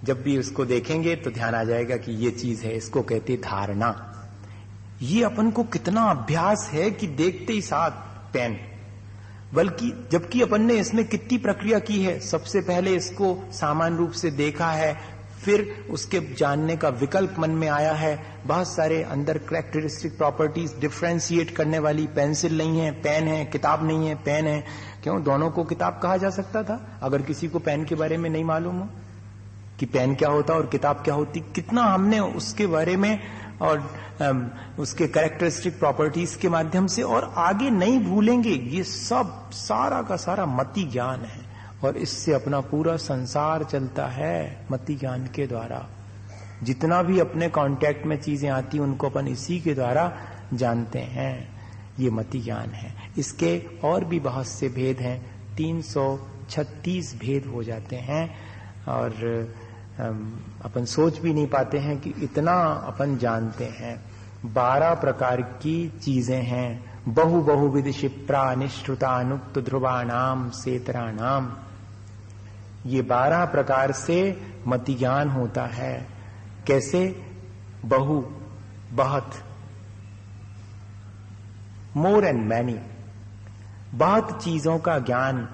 [SPEAKER 1] जब भी उसको देखेंगे तो ध्यान आ जाएगा कि ये चीज है, इसको कहते धारणा। ये अपन को कितना अभ्यास है कि देखते ही साथ पेन, बल्कि जबकि अपन ने इसमें कितनी प्रक्रिया की है। सबसे पहले इसको सामान्य रूप से देखा है, फिर उसके जानने का विकल्प मन में आया है, बहुत सारे अंदर कैरेक्टरिस्टिक प्रॉपर्टीज डिफ्रेंशिएट करने वाली, पेंसिल नहीं है पेन है, किताब नहीं है पेन है। क्यों, दोनों को किताब कहा जा सकता था अगर किसी को पेन के बारे में नहीं मालूम हो कि पेन क्या होता और किताब क्या होती। कितना हमने उसके बारे में और उसके कैरेक्टरिस्टिक प्रॉपर्टीज के माध्यम से, और आगे नहीं भूलेंगे। ये सब सारा का सारा मति ज्ञान है, और इससे अपना पूरा संसार चलता है मति ज्ञान के द्वारा। जितना भी अपने कांटेक्ट में चीजें आती उनको अपन इसी के द्वारा जानते हैं, ये मति ज्ञान है। इसके और भी बहुत से भेद हैं, 336 भेद हो जाते हैं, और अपन सोच भी नहीं पाते हैं कि इतना अपन जानते हैं। 12 प्रकार की चीजें हैं, बहु बहुविध क्षिप्रा निश्रुतानुक्त ध्रुवाणाम सेतराणाम। ये 12 प्रकार से मति ज्ञान होता है। कैसे? बहु, बहुत, मोर एंड मैनी, बहुत चीजों का ज्ञान,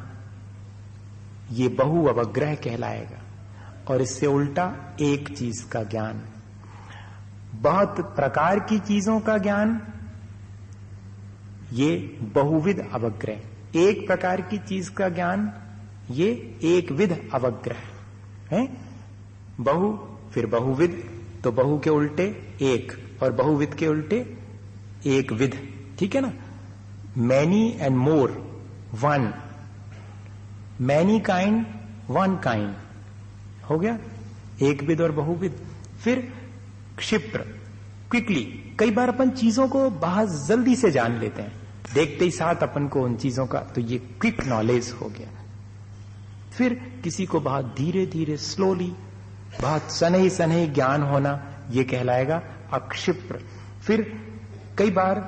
[SPEAKER 1] ये बहु अवग्रह कहलाएगा। और इससे उल्टा एक चीज का ज्ञान, बहुत प्रकार की चीजों का ज्ञान, ये बहुविध अवग्रह। एक प्रकार की चीज का ज्ञान, ये एक विध अवग्रह है। बहु फिर बहुविध, तो बहु के उल्टे एक और बहुविध के उल्टे एक विध, ठीक है ना। Many and more, one, many kind, one kind, हो गया एक विध और बहुविध। फिर क्षिप्र, क्विकली, कई बार अपन चीजों को बहुत जल्दी से जान लेते हैं, देखते ही साथ अपन को उन चीजों का, तो ये क्विक नॉलेज हो गया। फिर किसी को बहुत धीरे धीरे, स्लोली, बहुत सनही सनही ज्ञान होना, ये कहलाएगा अक्षिप्र। फिर कई बार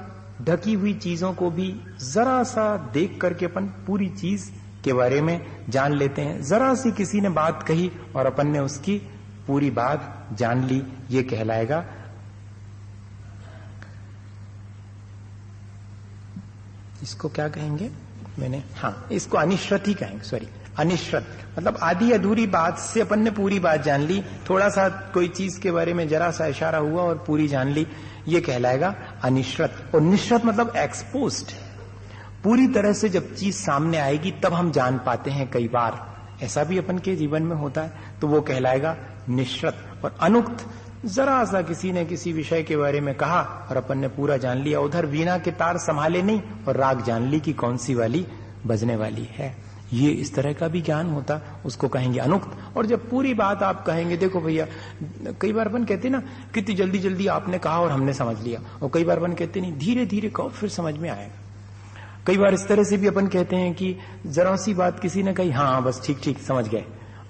[SPEAKER 1] ढकी हुई चीजों को भी जरा सा देख करके अपन पूरी चीज के बारे में जान लेते हैं। जरा सी किसी ने बात कही और अपन ने उसकी पूरी बात जान ली, ये कहलाएगा इसको क्या कहेंगे इसको अनिश्रत ही कहेंगे, सॉरी अनिश्रत, मतलब आधी अधूरी बात से अपन ने पूरी बात जान ली, थोड़ा सा कोई चीज के बारे में जरा सा इशारा हुआ और पूरी जान ली, ये कहलाएगा अनिश्रत। और निश्रत मतलब एक्सपोज्ड, पूरी तरह से जब चीज सामने आएगी तब हम जान पाते हैं। कई बार ऐसा भी अपन के जीवन में होता है, तो वो कहलाएगा निश्रत। और अनुक्त, जरा सा किसी ने किसी विषय के बारे में कहा और अपन ने पूरा जान लिया, उधर वीणा के तार संभाले नहीं और राग जान ली कि कौन सी वाली बजने वाली है। ये इस तरह का भी ज्ञान होता, उसको कहेंगे अनुक्त। और जब पूरी बात आप कहेंगे, देखो भैया, कई बार अपन कहते ना कितनी जल्दी जल्दी आपने कहा और हमने समझ लिया, और कई बार अपन कहते नहीं धीरे धीरे कहो फिर समझ में आएगा। कई बार इस तरह से भी अपन कहते हैं कि जरा सी बात किसी ने कही, हाँ बस ठीक ठीक समझ गए,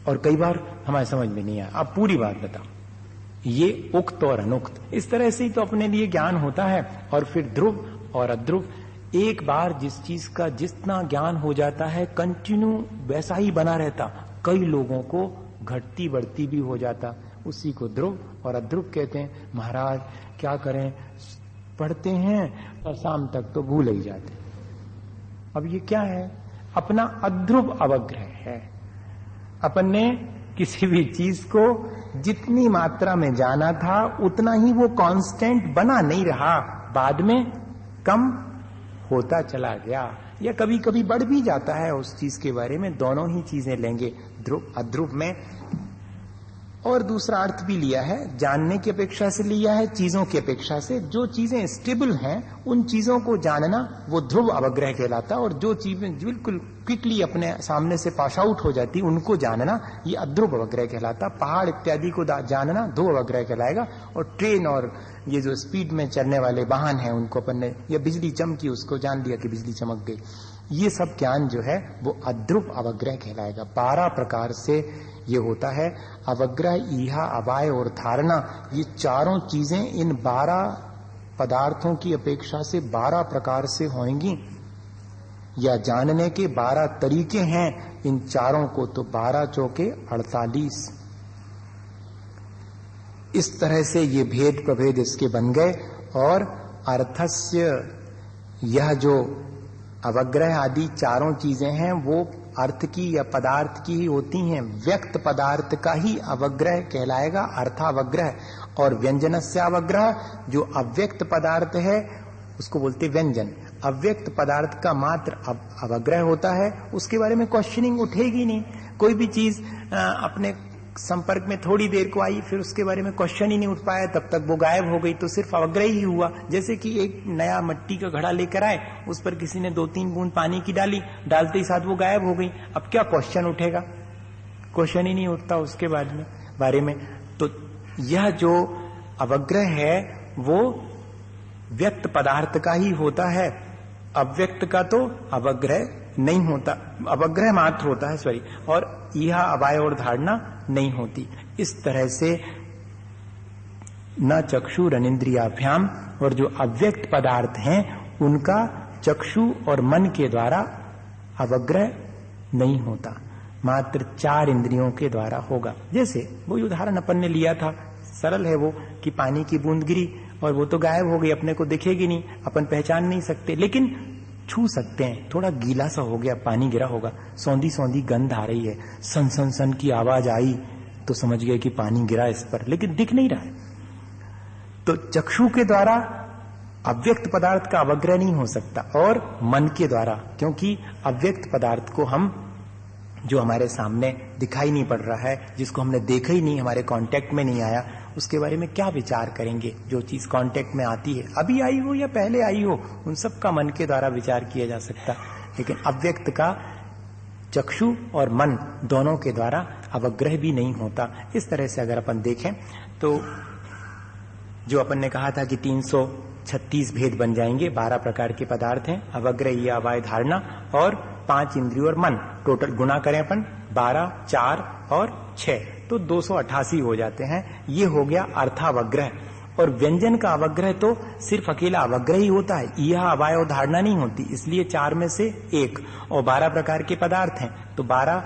[SPEAKER 1] और कई बार हमारे समझ में नहीं आया, आप पूरी बात बताओ। ये उक्त और अनुक्त, इस तरह से ही तो अपने लिए ज्ञान होता है। और फिर ध्रुव और अध्रुव, एक बार जिस चीज का जितना ज्ञान हो जाता है कंटिन्यू वैसा ही बना रहता, कई लोगों को घटती बढ़ती भी हो जाता, उसी को ध्रुव और अध्रुव कहते हैं। महाराज क्या करें, पढ़ते हैं और शाम तक तो भूल ही जाते। अब ये क्या है? अपना अध्रुव अवग्रह है। अपन ने किसी भी चीज को जितनी मात्रा में जाना था उतना ही वो कांस्टेंट बना नहीं रहा, बाद में कम होता चला गया, या कभी कभी बढ़ भी जाता है उस चीज के बारे में। दोनों ही चीजें लेंगे ध्रुव अध्रुव में। और दूसरा अर्थ भी लिया है, जानने की अपेक्षा से लिया है, चीजों की अपेक्षा से। जो चीजें स्टेबल हैं उन चीजों को जानना वो ध्रुव अवग्रह कहलाता, और जो चीजें बिल्कुल क्विकली अपने सामने से पास आउट हो जाती उनको जानना ये अध्रुव अवग्रह कहलाता। पहाड़ इत्यादि को जानना ध्रुव अवग्रह कहलाएगा। और ट्रेन और ये जो स्पीड में चलने वाले वाहन हैं उनको अपन ने, या बिजली चमकी उसको जान लिया कि बिजली चमक गई, ये सब ज्ञान जो है वो अध्रुव अवग्रह कहलाएगा। 12 प्रकार से ये होता है। अवग्रह, ईहा, अवाय और धारणा, ये चारों चीजें इन 12 पदार्थों की अपेक्षा से 12 प्रकार से होंगी, या जानने के 12 तरीके हैं इन चारों को, तो 12 चौके 48। इस तरह से ये भेद प्रभेद इसके बन गए। और अर्थस्य, यह जो अवग्रह आदि चारों चीजें हैं वो अर्थ की या पदार्थ की ही होती हैं। व्यक्त पदार्थ का ही अवग्रह कहलाएगा, अर्थावग्रह। और व्यंजनस्य अवग्रह, जो अव्यक्त पदार्थ है उसको बोलते व्यंजन। अव्यक्त पदार्थ का मात्र अवग्रह होता है, उसके बारे में क्वेश्चनिंग उठेगी नहीं। कोई भी चीज अपने संपर्क में थोड़ी देर को आई, फिर उसके बारे में क्वेश्चन ही नहीं उठ पाया, तब तक वो गायब हो गई, तो सिर्फ अवग्रह ही हुआ। जैसे कि एक नया मिट्टी का घड़ा लेकर आए, उस पर किसी ने 2-3 बूंद पानी की डाली, डालते ही साथ वो गायब हो गई। अब क्या क्वेश्चन उठेगा? क्वेश्चन ही नहीं उठता उसके बारे में। तो यह जो अवग्रह है वो व्यक्त पदार्थ का ही होता है, अव्यक्त का तो अवग्रह नहीं होता, अवग्रह मात्र होता है, सॉरी। और यह अवाय और धारणा नहीं होती। इस तरह से न चक्षुर अनिंद्रियाभ्याम, और जो अव्यक्त पदार्थ हैं उनका चक्षु और मन के द्वारा अवग्रह नहीं होता, मात्र 4 इंद्रियों के द्वारा होगा। जैसे वो उदाहरण अपन ने लिया था, सरल है वो, कि पानी की बूंद गिरी और वो तो गायब हो गई, अपने को दिखेगी नहीं, अपन पहचान नहीं सकते, लेकिन छू सकते हैं। थोड़ा गीला सा हो गया, पानी गिरा होगा, सौंधी सौंधी गंध आ रही है, सन सन सन की आवाज आई तो समझ गए कि पानी गिरा इस पर, लेकिन दिख नहीं रहा है। तो चक्षु के द्वारा अव्यक्त पदार्थ का अवग्रह नहीं हो सकता, और मन के द्वारा, क्योंकि अव्यक्त पदार्थ को हम, जो हमारे सामने दिखाई नहीं पड़ रहा है, जिसको हमने देखा ही नहीं, हमारे कांटेक्ट में नहीं आया, उसके बारे में क्या विचार करेंगे। जो चीज कांटेक्ट में आती है, अभी आई हो या पहले आई हो, उन सब का मन के द्वारा विचार किया जा सकता, लेकिन अव्यक्त का चक्षु और मन दोनों के द्वारा अवग्रह भी नहीं होता। इस तरह से अगर अपन देखें तो जो अपन ने कहा था कि 336 भेद बन जाएंगे, 12 प्रकार के पदार्थ हैं, अवग्रह, अवाय, धारणा और 5 इंद्रिय और मन, टोटल गुणा करें अपन 12, 4 और 6 तो 288 हो जाते हैं। ये हो गया अर्थावग्रह। और व्यंजन का अवग्रह तो सिर्फ अकेला अवग्रह ही होता है, यह अवाय और धारणा नहीं होती, इसलिए 4 में से 1, और 12 प्रकार के पदार्थ हैं तो 12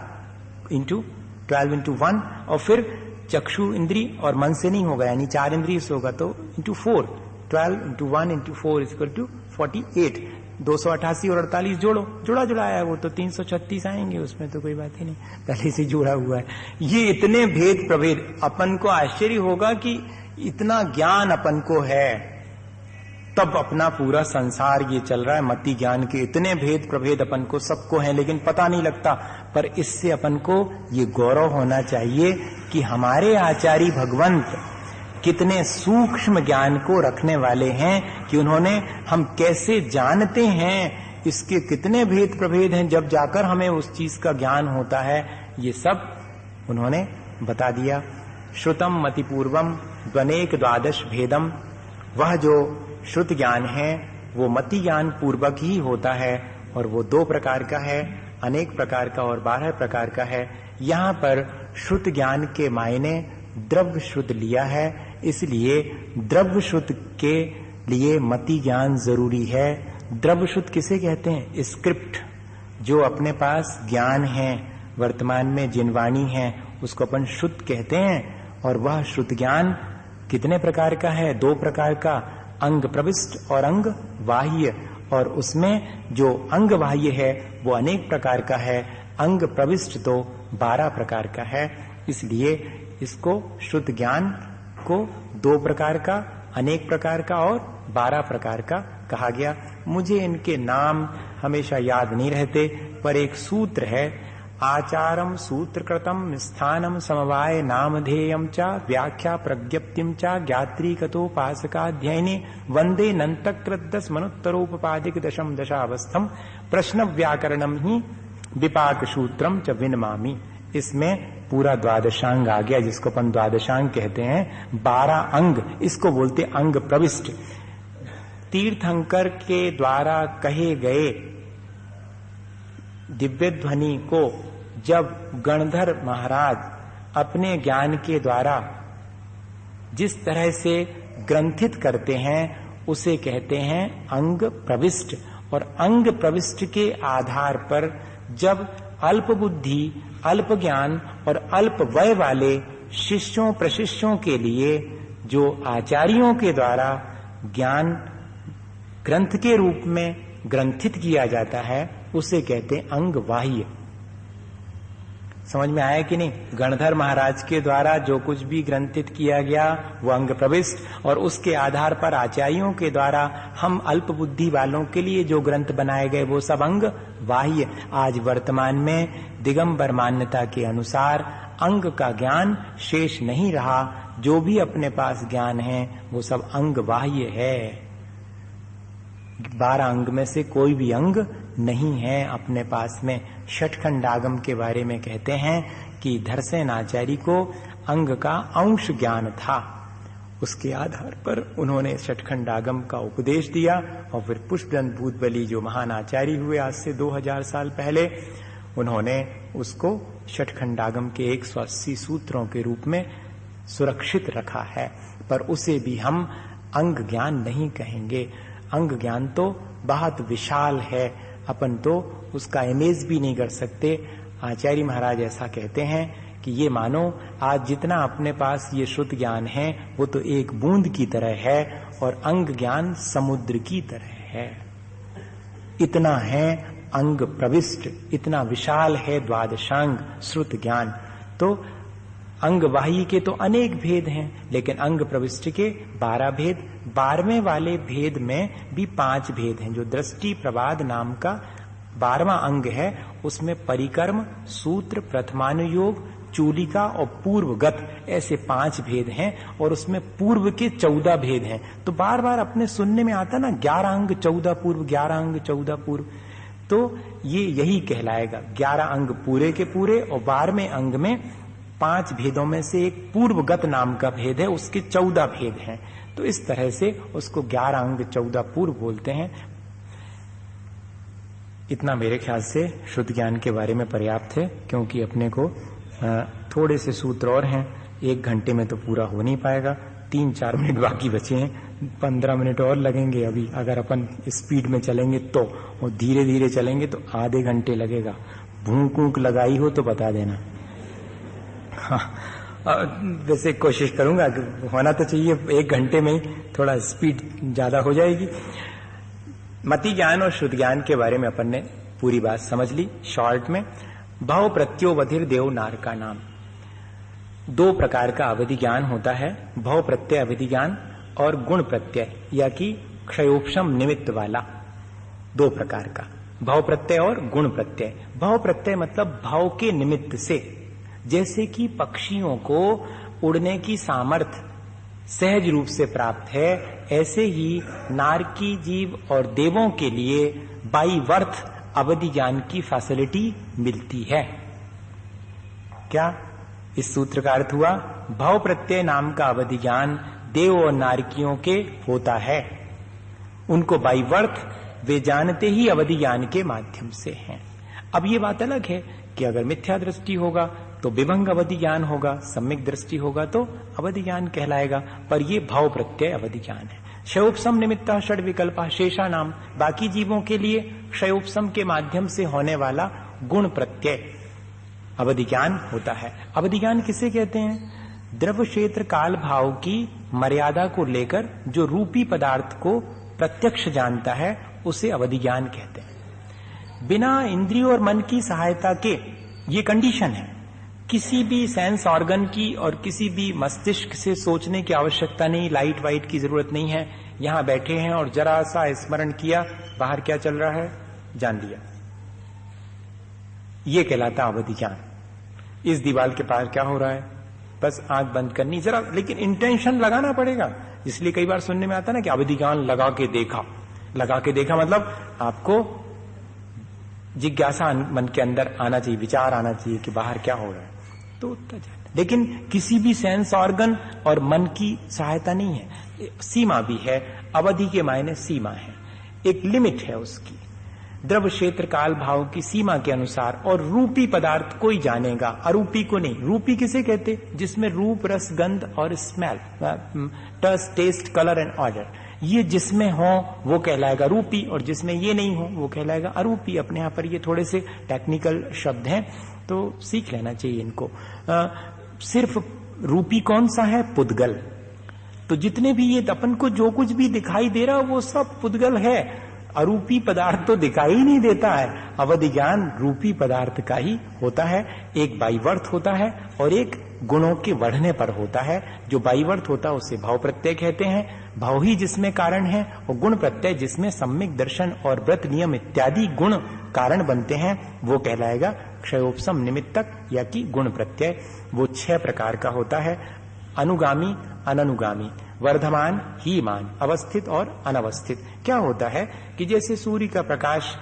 [SPEAKER 1] इंटू 12 इंटू 1, और फिर चक्षु इंद्री और मन से नहीं होगा, यानी 4 इंद्रिय से होगा तो into 4, 12 into 1 into 4 is equal to 48। 288 और 48 जोड़ो, जुड़ा जुड़ा आया वो तो 336 आएंगे, उसमें तो कोई बात ही नहीं, पहले से जुड़ा हुआ है। ये इतने भेद प्रभेद, अपन को आश्चर्य होगा कि इतना ज्ञान अपन को है, तब अपना पूरा संसार ये चल रहा है मति ज्ञान के, इतने भेद प्रभेद अपन को सबको है, लेकिन पता नहीं लगता। पर इससे अपन को ये गौरव होना चाहिए कि हमारे आचार्य भगवंत कितने सूक्ष्म ज्ञान को रखने वाले हैं, कि उन्होंने हम कैसे जानते हैं, इसके कितने भेद प्रभेद हैं, जब जाकर हमें उस चीज का ज्ञान होता है, ये सब उन्होंने बता दिया। श्रुतम मतिपूर्वम द्वनेक द्वादश भेदम, वह जो श्रुत ज्ञान है वो मति ज्ञान पूर्वक ही होता है, और वो 2 प्रकार का है, अनेक प्रकार का और 12 प्रकार का है। यहाँ पर श्रुत ज्ञान के मायने द्रव्य श्रुत लिया है, इसलिए द्रव्य श्रुत के लिए मति ज्ञान जरूरी है। द्रव्य श्रुत किसे कहते हैं? स्क्रिप्ट, जो अपने पास ज्ञान है, वर्तमान में जिनवाणी है, उसको अपन श्रुत कहते हैं। और वह श्रुत ज्ञान कितने प्रकार का है? 2 प्रकार का, अंग प्रविष्ट और अंग बाह्य। और उसमें जो अंग बाह्य है वो अनेक प्रकार का है, अंग प्रविष्ट तो 12 प्रकार का है। इसलिए इसको श्रुत ज्ञान को 2 प्रकार का, अनेक प्रकार का और 12 प्रकार का कहा गया। मुझे इनके नाम हमेशा याद नहीं रहते, पर एक सूत्र है, आचारम सूत्रकृतम स्थानम समवाय नामधेयम च व्याख्या प्रज्ञप्तिम च ज्ञात्रीकतोपासकाध्ययने वंदे नंतकृतदस मनुत्तरोपपादिक दशम दशावस्थम प्रश्न व्याकरणम ही विपाक सूत्रम च विनमामि। इसमें पूरा द्वादशांग आ गया, जिसको अपन द्वादशांग कहते हैं। 12 अंग, इसको बोलते अंग प्रविष्ट। तीर्थंकर के द्वारा कहे गए दिव्य ध्वनि को जब गणधर महाराज अपने ज्ञान के द्वारा जिस तरह से ग्रंथित करते हैं उसे कहते हैं अंग प्रविष्ट। और अंग प्रविष्ट के आधार पर जब अल्प बुद्धि, अल्प ज्ञान और अल्प वय वाले शिष्यों प्रशिष्यों के लिए जो आचार्यों के द्वारा ज्ञान ग्रंथ के रूप में ग्रंथित किया जाता है उसे कहते हैं अंग बाह्य। समझ में आया कि नहीं? गणधर महाराज के द्वारा जो कुछ भी ग्रंथित किया गया वो अंग प्रविष्ट, और उसके आधार पर आचार्यों के द्वारा हम अल्प बुद्धि वालों के लिए जो ग्रंथ बनाए गए वो सब अंग बाह्य। आज वर्तमान में दिगंबर मान्यता के अनुसार अंग का ज्ञान शेष नहीं रहा, जो भी अपने पास ज्ञान है वो सब अंग बाह्य है। 12 अंग में से कोई भी अंग नहीं है अपने पास में। षटखंडागम के बारे में कहते हैं कि धरसेन आचार्य को अंग का अंश ज्ञान था, उसके आधार पर उन्होंने षटखंडागम का उपदेश दिया। और फिर पुष्पदंत भूतबली जो महान आचार्य हुए आज से 2000 साल पहले, उन्होंने उसको षटखंडागम के 180 सूत्रों के रूप में सुरक्षित रखा है। पर उसे भी हम अंग ज्ञान नहीं कहेंगे। अंग ज्ञान तो बहुत विशाल है, अपन तो उसका इमेज भी नहीं कर सकते। आचार्य महाराज ऐसा कहते हैं कि ये मानो आज जितना अपने पास ये श्रुत ज्ञान है वो तो एक बूंद की तरह है और अंग ज्ञान समुद्र की तरह है। इतना है अंग प्रविष्ट, इतना विशाल है द्वादशांग श्रुत ज्ञान। तो अंग बाह्य के तो अनेक भेद हैं, लेकिन अंग प्रविष्ट के 12 भेद। 12वें वाले भेद में भी 5 भेद हैं। जो दृष्टि प्रवाद नाम का 12वां अंग है उसमें परिकर्म, सूत्र, प्रथमानुयोग, चूलिका और पूर्वगत ऐसे 5 भेद हैं और उसमें पूर्व के 14 भेद हैं। तो बार बार अपने सुनने में आता ना 11 अंग 14 पूर्व, 11 अंग 14 पूर्व, तो ये यही कहलाएगा। 11 अंग पूरे के पूरे और 12वें अंग में 5 भेदों में से एक पूर्वगत नाम का भेद है, उसके 14 भेद हैं। तो इस तरह से उसको 11 अंग 14 पूर्व बोलते हैं। इतना मेरे ख्याल से शुद्ध ज्ञान के बारे में पर्याप्त है, क्योंकि अपने को थोड़े से सूत्र और हैं, 1 घंटे में तो पूरा हो नहीं पाएगा। 3-4 मिनट बाकी बचे हैं, 15 मिनट और लगेंगे अभी अगर अपन स्पीड में चलेंगे तो, और धीरे धीरे चलेंगे तो आधे घंटे लगेगा। भूख ऊँक लगाई हो तो बता देना। हाँ, वैसे कोशिश करूंगा, होना तो चाहिए 1 घंटे में ही, थोड़ा स्पीड ज्यादा हो जाएगी। मति ज्ञान और शुद्ध ज्ञान के बारे में अपन ने पूरी बात समझ ली शॉर्ट में। भव प्रत्योवधिर देव नार का नाम। 2 प्रकार का अवधि ज्ञान होता है, भव प्रत्यय अवधि ज्ञान और गुण प्रत्यय या कि क्षयोपशम निमित्त वाला। 2 प्रकार का, भव प्रत्यय और गुण प्रत्यय। भव प्रत्यय मतलब भाव के निमित्त से, जैसे कि पक्षियों को उड़ने की सामर्थ्य सहज रूप से प्राप्त है, ऐसे ही नारकी जीव और देवों के लिए बाई वर्थ अवधि ज्ञान की फैसिलिटी मिलती है। क्या इस सूत्र का अर्थ हुआ? भव प्रत्यय नाम का अवधि ज्ञान देव और नारकियों के होता है, उनको बाई वर्थ वे जानते ही अवधि ज्ञान के माध्यम से हैं। अब ये बात अलग है कि अगर मिथ्या दृष्टि होगा तो विभंग अवधि ज्ञान होगा, सम्यक दृष्टि होगा तो अवधि ज्ञान कहलाएगा, पर ये भाव प्रत्यय अवधि ज्ञान है। क्षयोपशम निमित्त षड विकल्पा शेषा नाम, बाकी जीवों के लिए क्षयोपशम के माध्यम से होने वाला गुण प्रत्यय अवधि ज्ञान होता है। अवधि ज्ञान किसे कहते हैं? द्रव्य क्षेत्र काल भाव की मर्यादा को लेकर जो रूपी पदार्थ को प्रत्यक्ष जानता है उसे अवधि ज्ञान कहते हैं। बिना इंद्रियों और मन की सहायता के, ये कंडीशन है, किसी भी सेंस ऑर्गन की और किसी भी मस्तिष्क से सोचने की आवश्यकता नहीं, लाइट वाइट की जरूरत नहीं है। यहां बैठे हैं और जरा सा स्मरण किया, बाहर क्या चल रहा है जान लिया, ये कहलाता अवधि ज्ञान। इस दीवार के पास क्या हो रहा है, बस आंख बंद करनी जरा, लेकिन इंटेंशन लगाना पड़ेगा। इसलिए कई बार सुनने में आता ना कि अवधि ज्ञान लगा के देखा। लगा के देखा मतलब आपको जिज्ञासा मन के अंदर आना चाहिए, विचार आना चाहिए कि बाहर क्या हो रहा है, तो उत्तर जाए। लेकिन किसी भी सेंस ऑर्गन और मन की सहायता नहीं है, सीमा भी है। अवधि के मायने सीमा है, एक लिमिट है उसकी, द्रव्य क्षेत्र काल भाव की सीमा के अनुसार। और रूपी पदार्थ कोई जानेगा, अरूपी को नहीं। रूपी किसे कहते? जिसमें रूप, रस, गंध और smell, touch, taste, colour and odour, ये जिसमें हो वो कहलाएगा रूपी, और जिसमें ये नहीं हो वो कहलाएगा अरूपी। अपने यहां पर ये थोड़े से टेक्निकल शब्द हैं तो सीख लेना चाहिए इनको। सिर्फ रूपी कौन सा है? पुद्गल। तो जितने भी ये अपन को जो कुछ भी दिखाई दे रहा वो सब पुद्गल है, अरूपी पदार्थ तो दिखाई ही नहीं देता है। अवधि ज्ञान रूपी पदार्थ का ही होता है। एक बाईवर्थ होता है और एक गुणों के बढ़ने पर होता है। जो बाईवर्थ होता है उसे भाव प्रत्यय कहते हैं, भाव ही जिसमें कारण है, और गुण प्रत्यय जिसमें सम्यक दर्शन और व्रत नियम इत्यादि गुण कारण बनते हैं वो कहलाएगा क्षयोपशम निमित्तक या कि गुण प्रत्यय। वो 6 प्रकार का होता है, अनुगामी, अननुगामी, वर्धमान, हीमान, अवस्थित और अनवस्थित। क्या होता है कि जैसे सूर्य का प्रकाश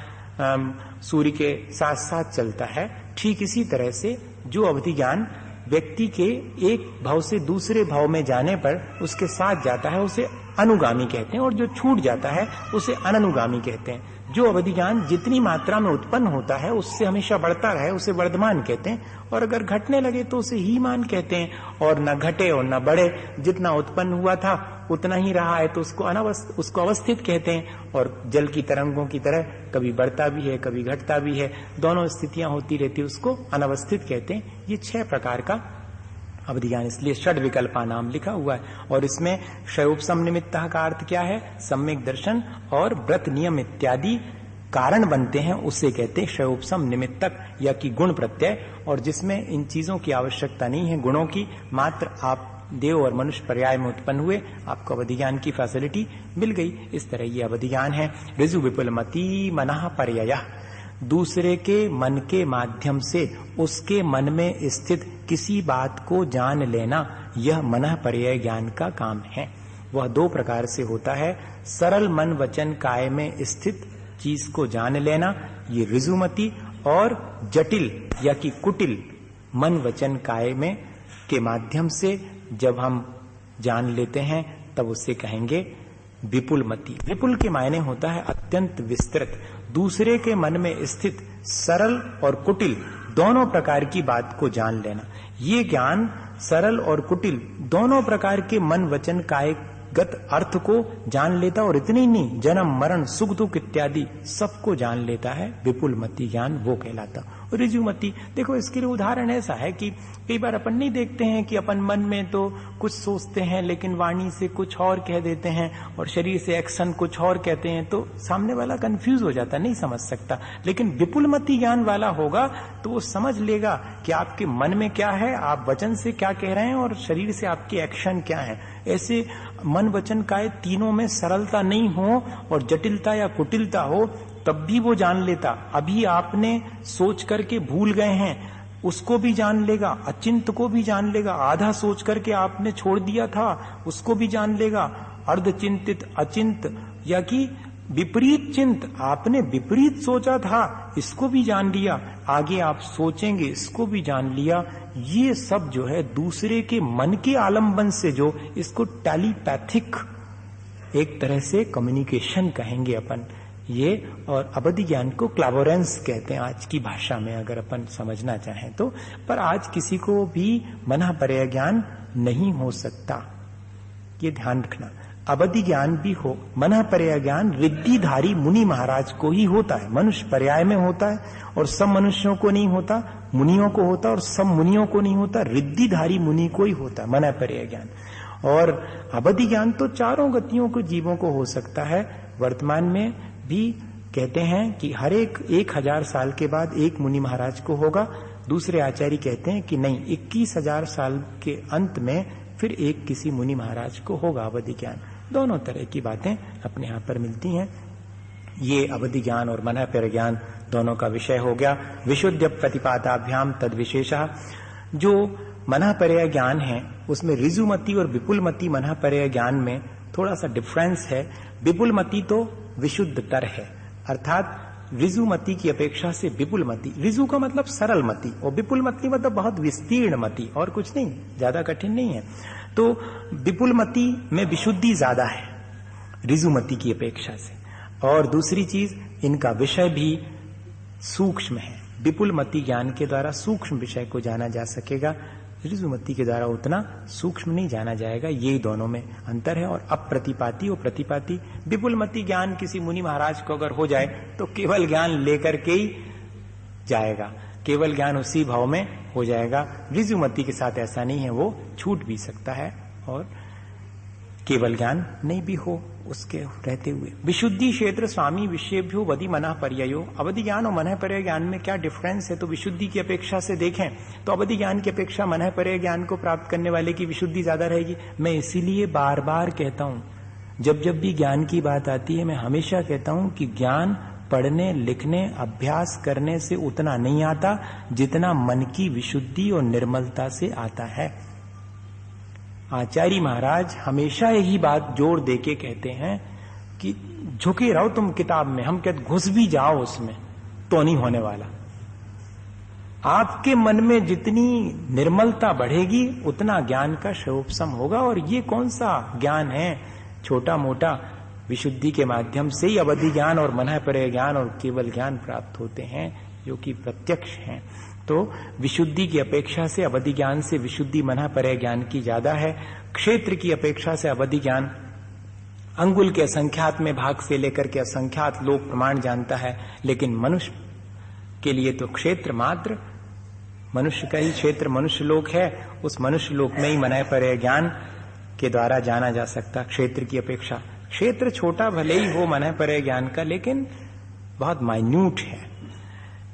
[SPEAKER 1] सूर्य के साथ साथ चलता है, ठीक इसी तरह से जो अवधि ज्ञान व्यक्ति के एक भाव से दूसरे भाव में जाने पर उसके साथ जाता है उसे अनुगामी कहते हैं, और जो छूट जाता है उसे अननुगामी कहते हैं। जो अवधि ज्ञान जितनी मात्रा में उत्पन्न होता है उससे हमेशा बढ़ता रहे उसे वर्धमान कहते हैं, और अगर घटने लगे तो उसे हीमान कहते हैं। और न घटे और न बढ़े, जितना उत्पन्न हुआ था उतना ही रहा है तो उसको अवस्थित कहते हैं। और जल की तरंगों की तरह कभी बढ़ता भी है, कभी घटता भी है, दोनों स्थितियां होती रहती है, उसको अनवस्थित कहते हैं। ये 6 प्रकार का अवधि ज्ञान, इसलिए षड विकल्पा नाम लिखा हुआ है। और इसमें क्षयोपशम निमित्तः का अर्थ क्या है? सम्यक दर्शन और व्रत नियम इत्यादि कारण बनते हैं, उसे कहते हैं क्षयोपशम निमित्तक या कि गुण प्रत्यय। और जिसमें इन चीजों की आवश्यकता नहीं है, गुणों की, मात्र आप देव और मनुष्य पर्याय में उत्पन्न हुए, आपको अवधि ज्ञान की फैसिलिटी मिल गई। इस तरह ये अवधि ज्ञान है। ऋजु विपुलमति मनः पर्ययः, दूसरे के मन के माध्यम से उसके मन में स्थित किसी बात को जान लेना, यह मनः पर्यय ज्ञान का काम है। वह 2 प्रकार से होता है। सरल मन वचन काय में स्थित चीज को जान लेना, ये ऋजुमति, और जटिल या कि कुटिल मन वचन काय में के माध्यम से जब हम जान लेते हैं तब उसे कहेंगे विपुलमति। विपुल के मायने होता है अत्यंत विस्तृत। दूसरे के मन में स्थित सरल और कुटिल दोनों प्रकार की बात को जान लेना। ये ज्ञान सरल और कुटिल दोनों प्रकार के मन वचन कायगत अर्थ को जान लेता, और इतनी ही नहीं, जन्म मरण सुख दुख इत्यादि सबको जान लेता है। विपुलमति ज्ञान वो कहलाता। और ऋजुमति, देखो इसके लिए उदाहरण ऐसा है कि कई बार अपन नहीं देखते हैं कि अपन मन में तो कुछ सोचते हैं लेकिन वाणी से कुछ और कह देते हैं और शरीर से एक्शन कुछ और कहते हैं, तो सामने वाला कंफ्यूज हो जाता, नहीं समझ सकता। लेकिन विपुलमति ज्ञान वाला होगा तो वो समझ लेगा कि आपके मन में क्या है, आप वचन से क्या कह रहे हैं और शरीर से आपके एक्शन क्या है। ऐसे मन वचन काय तीनों में सरलता नहीं हो और जटिलता या कुटिलता हो तब भी वो जान लेता। अभी आपने सोच करके भूल गए हैं, उसको भी जान लेगा, अचिंत को भी जान लेगा, आधा सोच करके आपने छोड़ दिया था उसको भी जान लेगा, अर्धचिंतित अचिंत या कि विपरीत चिंत, आपने विपरीत सोचा था इसको भी जान लिया, आगे आप सोचेंगे इसको भी जान लिया। ये सब जो है दूसरे के मन के आलंबन से, जो इसको टेलीपैथिक एक तरह से कम्युनिकेशन कहेंगे अपन ये। और अवधि ज्ञान को क्लैवरेंस कहते हैं आज की भाषा में, अगर अपन समझना चाहें तो। पर आज किसी को भी मनः पर्यय ज्ञान नहीं हो सकता, ये ध्यान रखना। अवधि ज्ञान भी हो, मनः पर्यय ज्ञान रिद्धिधारी मुनि महाराज को ही होता है। मनुष्य पर्याय में होता है और सब मनुष्यों को नहीं होता, मुनियों को होता और सब मुनियों को नहीं होता, रिद्धिधारी मुनि को ही होता है मनः पर्यय ज्ञान। और अवधि ज्ञान तो चारों गतियों को जीवों को हो सकता है। वर्तमान में भी कहते हैं कि हर एक 1000 साल के बाद एक मुनि महाराज को होगा। दूसरे आचार्य कहते हैं कि नहीं, 21,000 साल के अंत में फिर एक किसी मुनि महाराज को होगा अवधि ज्ञान। दोनों तरह की बातें अपने यहां पर मिलती हैं। ये अवधि ज्ञान और मनः पर्यय ज्ञान दोनों का विषय हो गया। विशुद्ध प्रतिपादाभ्याम तद विशेषः, जो मनः पर्यय ज्ञान है उसमें ऋजुमति और विपुलमति मनः पर्यय ज्ञान में थोड़ा सा डिफरेंस है। विपुलमति तो विशुद्धतर है, अर्थात ऋजुमति की अपेक्षा से विपुलमति, ऋजु का मतलब सरल मति और विपुलमति मतलब बहुत विस्तीर्ण मति, और कुछ नहीं, ज्यादा कठिन नहीं है। तो विपुलमति में विशुद्धि ज्यादा है ऋजुमति की अपेक्षा से। और दूसरी चीज, इनका विषय भी सूक्ष्म है। विपुलमति ज्ञान के द्वारा सूक्ष्म विषय को जाना जा सकेगा, ऋजुमति के द्वारा उतना सूक्ष्म नहीं जाना जाएगा। ये दोनों में अंतर है। और अप्रतिपाती और प्रतिपाती, विपुलमति ज्ञान किसी मुनि महाराज को अगर हो जाए तो केवल ज्ञान लेकर के ही जाएगा, केवल ज्ञान उसी भाव में हो जाएगा। ऋजुमति के साथ ऐसा नहीं है, वो छूट भी सकता है और केवल ज्ञान नहीं भी हो उसके रहते हुए। विशुद्धि क्षेत्र स्वामी विषयभ्यो वधि मनः पर्ययो। अवधि ज्ञान और मनः पर्यय ज्ञान में क्या डिफरेंस है? तो विशुद्धि की अपेक्षा से देखें तो अवधि ज्ञान की अपेक्षा मनः पर्यय ज्ञान को प्राप्त करने वाले की विशुद्धि ज्यादा रहेगी। मैं इसीलिए बार बार कहता हूं, जब जब भी ज्ञान की बात आती है मैं हमेशा कहता हूं कि ज्ञान पढ़ने लिखने अभ्यास करने से उतना नहीं आता जितना मन की विशुद्धि और निर्मलता से आता है। आचार्य महाराज हमेशा यही बात जोर देके कहते हैं कि झुके रहो तुम किताब में, हम कहते घुस भी जाओ उसमें तो नहीं होने वाला। आपके मन में जितनी निर्मलता बढ़ेगी उतना ज्ञान का क्षयोपशम होगा। और ये कौन सा ज्ञान है छोटा मोटा? विशुद्धि के माध्यम से ही अवधि ज्ञान और मनः पर्यय ज्ञान और केवल ज्ञान प्राप्त होते हैं। जो कि प्रत्यक्ष हैं। तो विशुद्धि की अपेक्षा से अवधि ज्ञान से विशुद्धि मना परे ज्ञान की ज्यादा है। क्षेत्र की अपेक्षा से अवधि ज्ञान अंगुल के असंख्यात में भाग से लेकर के असंख्यात लोक प्रमाण जानता है, लेकिन मनुष्य के लिए तो क्षेत्र मात्र, मनुष्य का ही क्षेत्र मनुष्य लोक है, उस मनुष्य लोक में ही मना परे ज्ञान के द्वारा जाना जा सकता। क्षेत्र की अपेक्षा क्षेत्र छोटा भले ही हो मना परे ज्ञान का, लेकिन बहुत माइन्यूट है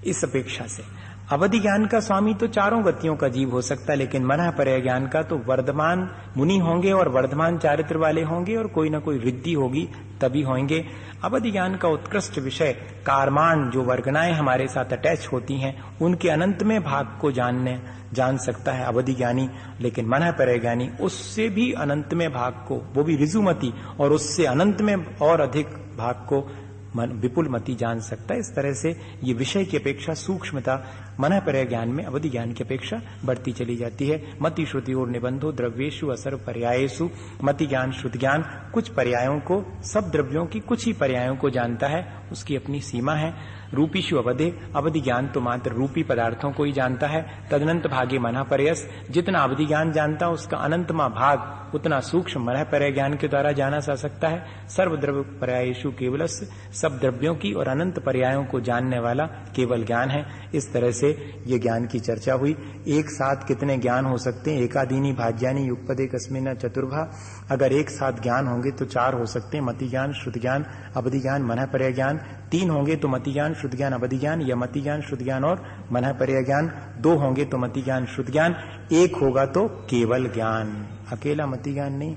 [SPEAKER 1] इस अपेक्षा से। अवधि ज्ञान का स्वामी तो चारों गतियों का जीव हो सकता है, लेकिन मना परे ज्ञान का तो वर्धमान मुनि होंगे और वर्धमान चारित्र वाले होंगे और कोई ना कोई रिद्धि होगी तभी होंगे। अवधि ज्ञान का उत्कृष्ट विषय कारमान, जो वर्गनाएं हमारे साथ अटैच होती हैं, उनके अनंत में भाग को जान सकता है अवधि ज्ञानी, लेकिन मना परे ज्ञानी उससे भी अनंत में भाग को, वो भी ऋजुमति, और उससे अनंत में और अधिक भाग को विपुल मति जान सकता है। इस तरह से ये विषय की अपेक्षा सूक्ष्मता मन पर्याय ज्ञान में अवधि ज्ञान की अपेक्षा बढ़ती चली जाती है। मति श्रुति और निबंधो द्रव्येषु असर्व पर्यायेषु, मति ज्ञान श्रुति ज्ञान कुछ पर्यायों को, सब द्रव्यों की कुछ ही पर्यायों को जानता है, उसकी अपनी सीमा है। रूपीशु अवधे, अवधि ज्ञान तो मात्र रूपी पदार्थों को ही जानता है। तदनंत भागे मना पर्यस, जितना अवधि ज्ञान जानता उसका अनंतमा भाग उतना सूक्ष्म मन पर्याय ज्ञान के द्वारा जाना जा सकता है। सर्वद्रव्य पर्यायेषु केवलस, सब द्रव्यों की और अनंत पर्यायों को जानने वाला केवल ज्ञान है। इस तरह से ये ज्ञान की चर्चा हुई। एक साथ कितने ज्ञान हो सकते हैं? एकादीनी भाज्यानी युगपदे कस्मिन चतुर्भा, अगर एक साथ ज्ञान होंगे तो चार हो सकते हैं, मति ज्ञान, श्रुति ज्ञान, अवधि ज्ञान, मन पर्याय ज्ञान। तीन होंगे तो मति ज्ञान, श्रुति ज्ञान, अवधि ज्ञान, या मति ज्ञान, श्रुति ज्ञान और मन पर्याय ज्ञान। दो होंगे तो मति ज्ञान, श्रुति ज्ञान। एक होगा तो केवल ज्ञान, अकेला मति ज्ञान नहीं।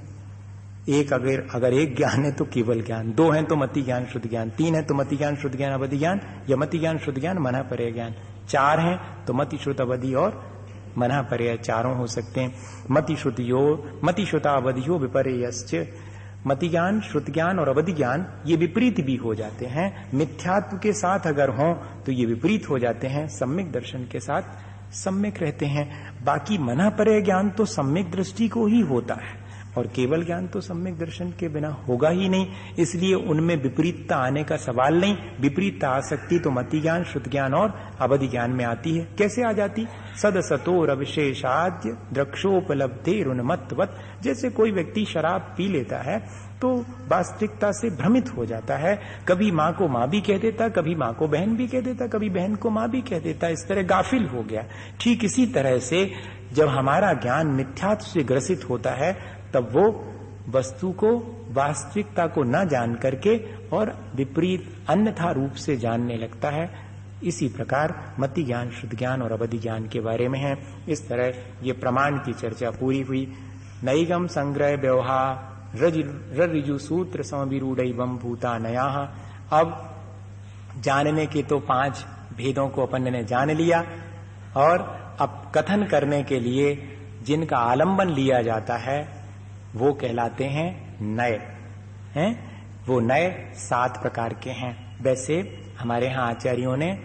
[SPEAKER 1] एक अगर एक ज्ञान है तो केवल ज्ञान, दो हैं तो मति ज्ञान श्रुति ज्ञान, तीन है तो मति ज्ञान श्रुति ज्ञान अवधि ज्ञान, या मति ज्ञान श्रुति ज्ञान मना पर्याय ज्ञान। चार हैं तो मति श्रुत अवधि और मना पर्याय चारों हो सकते हैं। मति श्रुता अवधियो विपर्ययश्च, मति ज्ञान, श्रुति ज्ञान और अवधि ज्ञान ये विपरीत भी हो जाते हैं। मिथ्यात्व के साथ अगर हों तो ये विपरीत हो जाते हैं, सम्यक दर्शन के साथ सम्यक रहते हैं। बाकी मना पर्याय ज्ञान तो सम्यक दृष्टि को ही होता है और केवल ज्ञान तो सम्यक दर्शन के बिना होगा ही नहीं, इसलिए उनमें विपरीतता आने का सवाल नहीं। विपरीतता आ सकती तो मति ज्ञान, श्रुति ज्ञान और अवधि ज्ञान में आती है। कैसे आ जाती? सदसतोर अविशेषाद्य द्रक्षोपलब्धेरुन्मत्तवत्, जैसे कोई व्यक्ति शराब पी लेता है तो वास्तविकता से भ्रमित हो जाता है, कभी माँ को माँ भी कह देता, कभी माँ को बहन भी कह देता, कभी बहन को माँ भी कह देता, इस तरह गाफिल हो गया। ठीक इसी तरह से जब हमारा ज्ञान मिथ्यात्व से ग्रसित होता है तब वो वस्तु को, वास्तविकता को न जान करके और विपरीत अन्यथा रूप से जानने लगता है। इसी प्रकार मति ज्ञान, श्रुति ज्ञान और अवधि ज्ञान के बारे में है। इस तरह ये प्रमाण की चर्चा पूरी हुई। नैगम संग्रह व्यवहार ऋजु सूत्र समविरूढ़ भूता नया। अब जानने के तो 5 भेदों को अपन ने जान लिया और अब कथन करने के लिए जिनका आलंबन लिया जाता है वो कहलाते हैं नए हैं। वो नए 7 प्रकार के हैं। वैसे हमारे यहाँ आचार्यों ने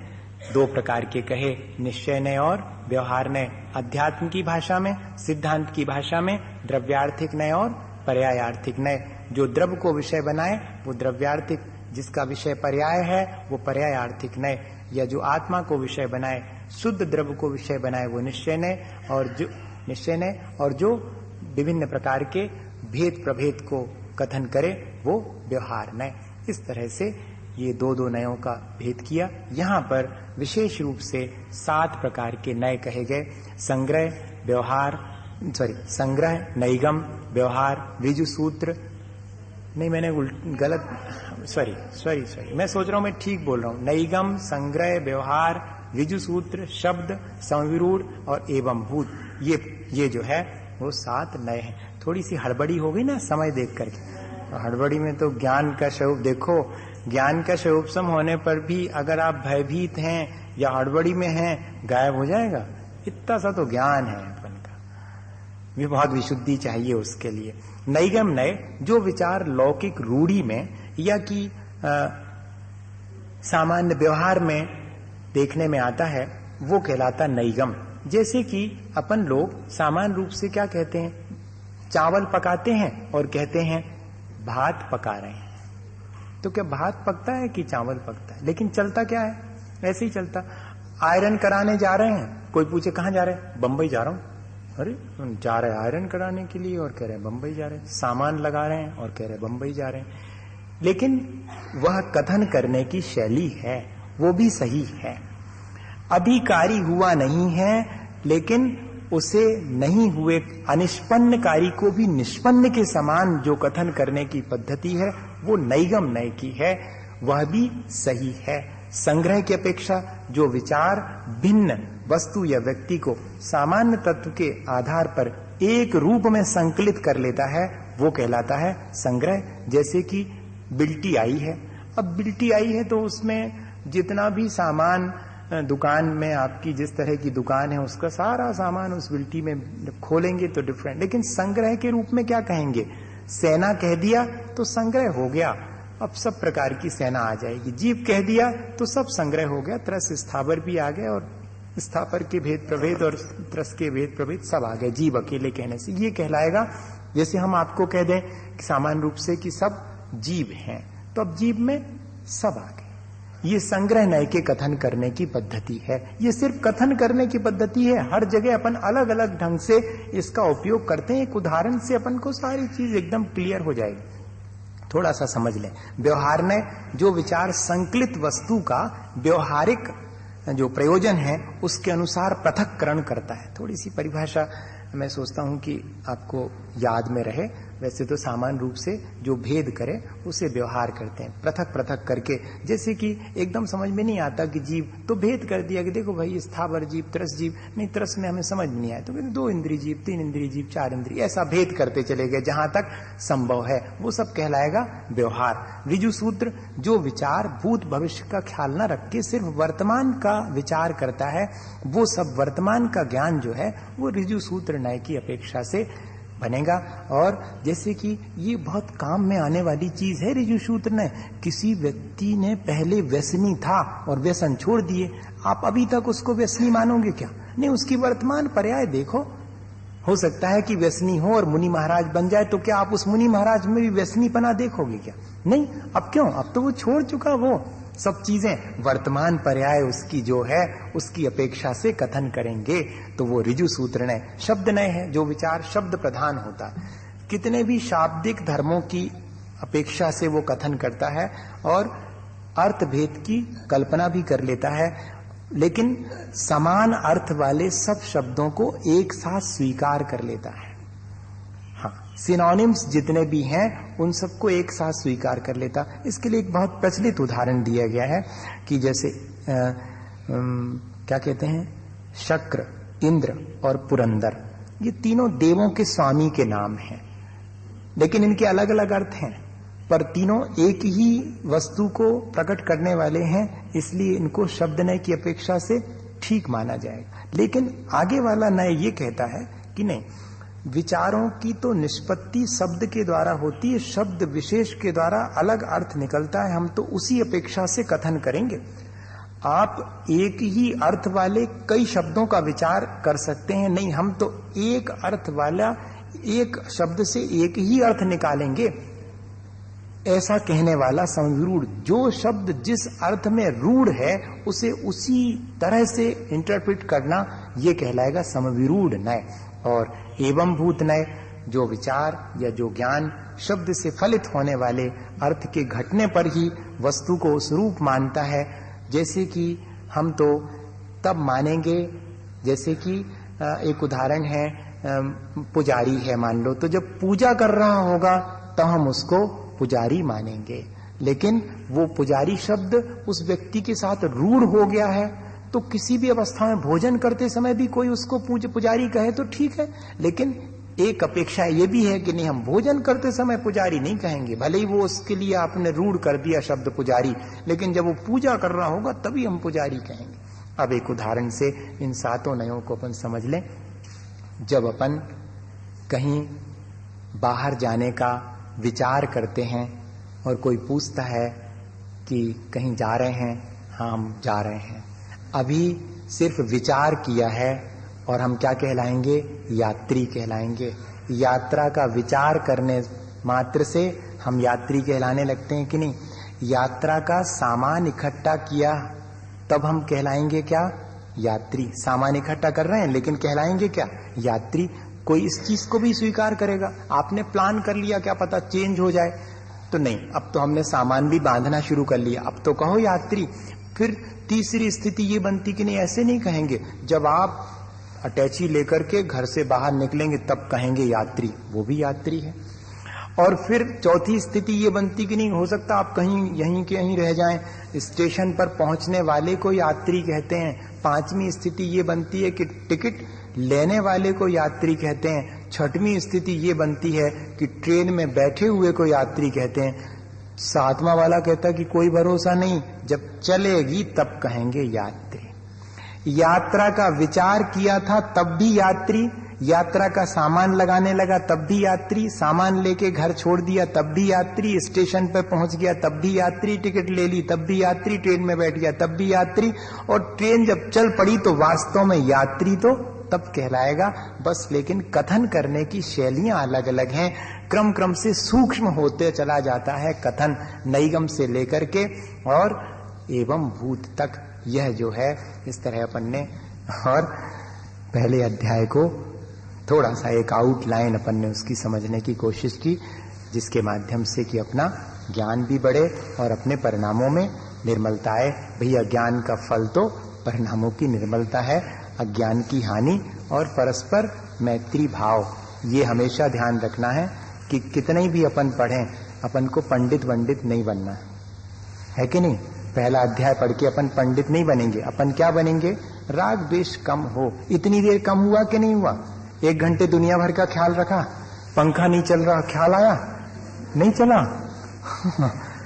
[SPEAKER 1] 2 प्रकार के कहे, निश्चय नय और व्यवहार नय। अध्यात्म की भाषा में, सिद्धांत की भाषा में द्रव्यार्थिक नय और पर्यायार्थिक नय। जो द्रव्य को विषय बनाए वो द्रव्यार्थिक, जिसका विषय पर्याय है वो पर्यायार्थिक नय, या जो आत्मा को विषय बनाए, शुद्ध द्रव्य को विषय बनाए वो निश्चय नय, और जो विभिन्न प्रकार के भेद प्रभेद को कथन करे वो व्यवहार नय। इस तरह से ये 2 नयों का भेद किया। यहाँ पर विशेष रूप से 7 प्रकार के नय कहे गए। संग्रह, नैगम, व्यवहार, ऋजु सूत्र, नहीं मैंने गलत, सॉरी मैं सोच रहा हूं मैं ठीक बोल रहा हूं। नैगम, संग्रह, व्यवहार, ऋजु सूत्र, शब्द, समविरूढ़ और एवं भूत, ये जो है वो 7 नए हैं। थोड़ी सी हड़बड़ी हो गई ना समय देख करके, हड़बड़ी में तो ज्ञान का स्वरूप देखो, ज्ञान का स्वरूप सम होने पर भी अगर आप भयभीत हैं या हड़बड़ी में हैं गायब हो जाएगा। इतना सा तो ज्ञान है अपन का, भी बहुत विशुद्धि चाहिए उसके लिए। नैगम नय, जो विचार लौकिक रूढ़ी में या कि सामान्य व्यवहार में देखने में आता है वो कहलाता नैगम। जैसे कि अपन लोग सामान्य रूप से क्या कहते हैं, चावल पकाते हैं और कहते हैं भात पका रहे हैं। तो क्या भात पकता है कि चावल पकता है? लेकिन चलता क्या है? ऐसे ही चलता। आयरन कराने जा रहे हैं, कोई पूछे कहाँ जा रहे हैं, बंबई जा रहा हूं। अरे जा रहे हैं आयरन कराने के लिए और कह रहे हैं बंबई जा रहे हैं, सामान लगा रहे हैं और कह रहे हैं बंबई जा रहे हैं। लेकिन वह कथन करने की शैली है, वो भी सही है। अधिकारी हुआ नहीं है, लेकिन उसे नहीं हुए अनिष्पन्न कार्य को भी निष्पन्न के समान जो कथन करने की पद्धति है वो नैगम नय की है, वह भी सही है। संग्रह की अपेक्षा जो विचार भिन्न वस्तु या व्यक्ति को सामान्य तत्व के आधार पर एक रूप में संकलित कर लेता है वो कहलाता है संग्रह। जैसे कि बिल्टी आई है, अब बिल्टी आई है तो उसमें जितना भी सामान दुकान में आपकी जिस तरह की दुकान है उसका सारा सामान उस बिल्टी में खोलेंगे तो डिफरेंट, लेकिन संग्रह के रूप में क्या कहेंगे, सेना कह दिया तो संग्रह हो गया, अब सब प्रकार की सेना आ जाएगी। जीव कह दिया तो सब संग्रह हो गया, त्रस स्थावर भी आ गए और स्थावर के भेद प्रभेद और त्रस के भेद प्रभेद सब आ गए जीव अकेले कहने से। ये कहलाएगा जैसे हम आपको कह दें कि सामान्य रूप से कि सब जीव हैं, तो अब जीव में सब आ गए। ये संग्रह नय के कथन करने की पद्धति है। ये सिर्फ कथन करने की पद्धति है, हर जगह अपन अलग अलग ढंग से इसका उपयोग करते हैं। एक उदाहरण से अपन को सारी चीज एकदम क्लियर हो जाएगी। थोड़ा सा समझ लें। व्यवहार ने जो विचार संकलित वस्तु का व्यवहारिक जो प्रयोजन है उसके अनुसार पृथक्करण करता है। थोड़ी सी परिभाषा मैं सोचता हूं कि आपको याद में रहे। वैसे तो सामान्य रूप से जो भेद करे उसे व्यवहार करते हैं, पृथक पृथक करके। जैसे कि एकदम समझ में नहीं आता कि जीव, तो भेद कर दिया कि देखो भाई स्थावर जीव, त्रस जीव, नहीं त्रस में हमें समझ नहीं आया तो कहते 2 इंद्रिय जीव, 3 इंद्रिय जीव, 4 इंद्रिय, ऐसा भेद करते चले गए जहां तक संभव है, वो सब कहलाएगा व्यवहार। ऋजु सूत्र जो विचार भूत भविष्य का ख्याल न रख के सिर्फ वर्तमान का विचार करता है, वो सब वर्तमान का ज्ञान जो है वो ऋजु सूत्र नय की अपेक्षा से बनेगा। और जैसे कि ये बहुत काम में आने वाली चीज है ऋजु सूत्र ने, किसी व्यक्ति ने पहले व्यसनी था और व्यसन छोड़ दिए, आप अभी तक उसको व्यसनी मानोगे क्या? नहीं, उसकी वर्तमान पर्याय देखो। हो सकता है कि व्यसनी हो और मुनि महाराज बन जाए, तो क्या आप उस मुनि महाराज में भी व्यसनीपना देखोगे क्या? नहीं। अब क्यों? अब तो वो छोड़ चुका वो सब चीजें। वर्तमान पर्याय उसकी जो है उसकी अपेक्षा से कथन करेंगे तो वो ऋजु सूत्र नय। शब्द नय है जो विचार शब्द प्रधान होता है, कितने भी शाब्दिक धर्मों की अपेक्षा से वो कथन करता है और अर्थ भेद की कल्पना भी कर लेता है, लेकिन समान अर्थ वाले सब शब्दों को एक साथ स्वीकार कर लेता है। हाँ, सिनोनिम्स जितने भी हैं उन सबको एक साथ स्वीकार कर लेता। इसके लिए एक बहुत प्रचलित उदाहरण दिया गया है कि जैसे क्या कहते हैं, शक्र, इंद्र और पुरंदर, ये तीनों देवों के स्वामी के नाम हैं, लेकिन इनके अलग अलग अर्थ हैं, पर तीनों एक ही वस्तु को प्रकट करने वाले हैं, इसलिए इनको शब्द नय की अपेक्षा से ठीक माना जाएगा। लेकिन आगे वाला नय ये कहता है कि नहीं, विचारों की तो निष्पत्ति शब्द के द्वारा होती है, शब्द विशेष के द्वारा अलग अर्थ निकलता है, हम तो उसी अपेक्षा से कथन करेंगे। आप एक ही अर्थ वाले कई शब्दों का विचार कर सकते हैं, नहीं, हम तो एक अर्थ वाला एक शब्द से एक ही अर्थ निकालेंगे, ऐसा कहने वाला समविरूढ़। जो शब्द जिस अर्थ में रूढ़ है उसे उसी तरह से इंटरप्रेट करना, ये कहलाएगा समविरूढ़ नय। और एवं भूत नय जो विचार या जो ज्ञान शब्द से फलित होने वाले अर्थ के घटने पर ही वस्तु को उस रूप मानता है। जैसे कि हम तो तब मानेंगे, जैसे कि एक उदाहरण है, पुजारी है मान लो, तो जब पूजा कर रहा होगा तो हम उसको पुजारी मानेंगे, लेकिन वो पुजारी शब्द उस व्यक्ति के साथ रूढ़ हो गया है, तो किसी भी अवस्था में भोजन करते समय भी कोई उसको पुजारी कहे तो ठीक है, लेकिन एक अपेक्षा ये भी है कि नहीं, हम भोजन करते समय पुजारी नहीं कहेंगे, भले ही वो उसके लिए आपने रूढ़ कर दिया शब्द पुजारी, लेकिन जब वो पूजा कर रहा होगा तभी हम पुजारी कहेंगे। अब एक उदाहरण से इन सातों नयों को अपन समझ लें। जब अपन कहीं बाहर जाने का विचार करते हैं और कोई पूछता है कि कहीं जा रहे हैं, हाँ हम जा रहे हैं, अभी सिर्फ विचार किया है और हम क्या कहलाएंगे? यात्री कहलाएंगे। यात्रा का विचार करने मात्र से हम यात्री कहलाने लगते हैं कि नहीं? यात्रा का सामान इकट्ठा किया तब हम कहलाएंगे क्या? यात्री। सामान इकट्ठा कर रहे हैं लेकिन कहलाएंगे क्या? यात्री। कोई इस चीज को भी स्वीकार करेगा? आपने प्लान कर लिया, क्या पता चेंज हो जाए, तो नहीं, अब तो हमने सामान भी बांधना शुरू कर लिया, अब तो कहो यात्री। फिर तीसरी स्थिति ये बनती कि नहीं, ऐसे नहीं कहेंगे, जब आप अटैची लेकर के घर से बाहर निकलेंगे तब कहेंगे यात्री, वो भी यात्री है। और फिर चौथी स्थिति ये बनती कि नहीं, हो सकता आप कहीं यहीं के यहीं रह जाएं, स्टेशन पर पहुंचने वाले को यात्री कहते हैं। पांचवी स्थिति ये बनती है कि टिकट लेने वाले को यात्री कहते हैं। छठवीं स्थिति ये बनती है कि ट्रेन में बैठे हुए को यात्री कहते हैं। सातवां वाला कहता है कि कोई भरोसा नहीं, जब चलेगी तब कहेंगे यात्री। यात्रा का विचार किया था तब भी यात्री, यात्रा का सामान लगाने लगा तब भी यात्री, सामान लेके घर छोड़ दिया तब भी यात्री, स्टेशन पर पहुंच गया तब भी यात्री, टिकट ले ली तब भी यात्री, ट्रेन में बैठ गया तब भी यात्री, और ट्रेन जब चल पड़ी तो वास्तव में यात्री तो तब कहलाएगा। बस लेकिन कथन करने की शैलियां अलग अलग हैं, क्रम क्रम से सूक्ष्म होते चला जाता है कथन, नईगम से लेकर के और एवं भूत तक। यह जो है इस तरह अपन ने और पहले अध्याय को थोड़ा सा एक आउटलाइन अपन ने उसकी समझने की कोशिश की, जिसके माध्यम से कि अपना ज्ञान भी बढ़े और अपने परिणामों में निर्मलता आए। भैया ज्ञान का फल तो परिणामों की निर्मलता है, अज्ञान की हानि और परस्पर मैत्री भाव। ये हमेशा ध्यान रखना है कि कितने भी अपन पढ़ें, अपन को पंडित वंडित नहीं बनना है कि नहीं। पहला अध्याय पढ़ के अपन पंडित नहीं बनेंगे, अपन क्या बनेंगे? राग द्वेष कम हो। इतनी देर कम हुआ कि नहीं हुआ? 1 घंटे दुनिया भर का ख्याल रखा, पंखा नहीं चल रहा, ख्याल आया? नहीं चला।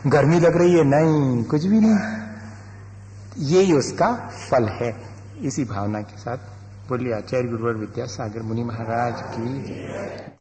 [SPEAKER 1] गर्मी लग रही है, नहीं, कुछ भी नहीं। यही उसका फल है। इसी भावना के साथ बोलिए आचार्य गुरुवर विद्यासागर मुनि महाराज की।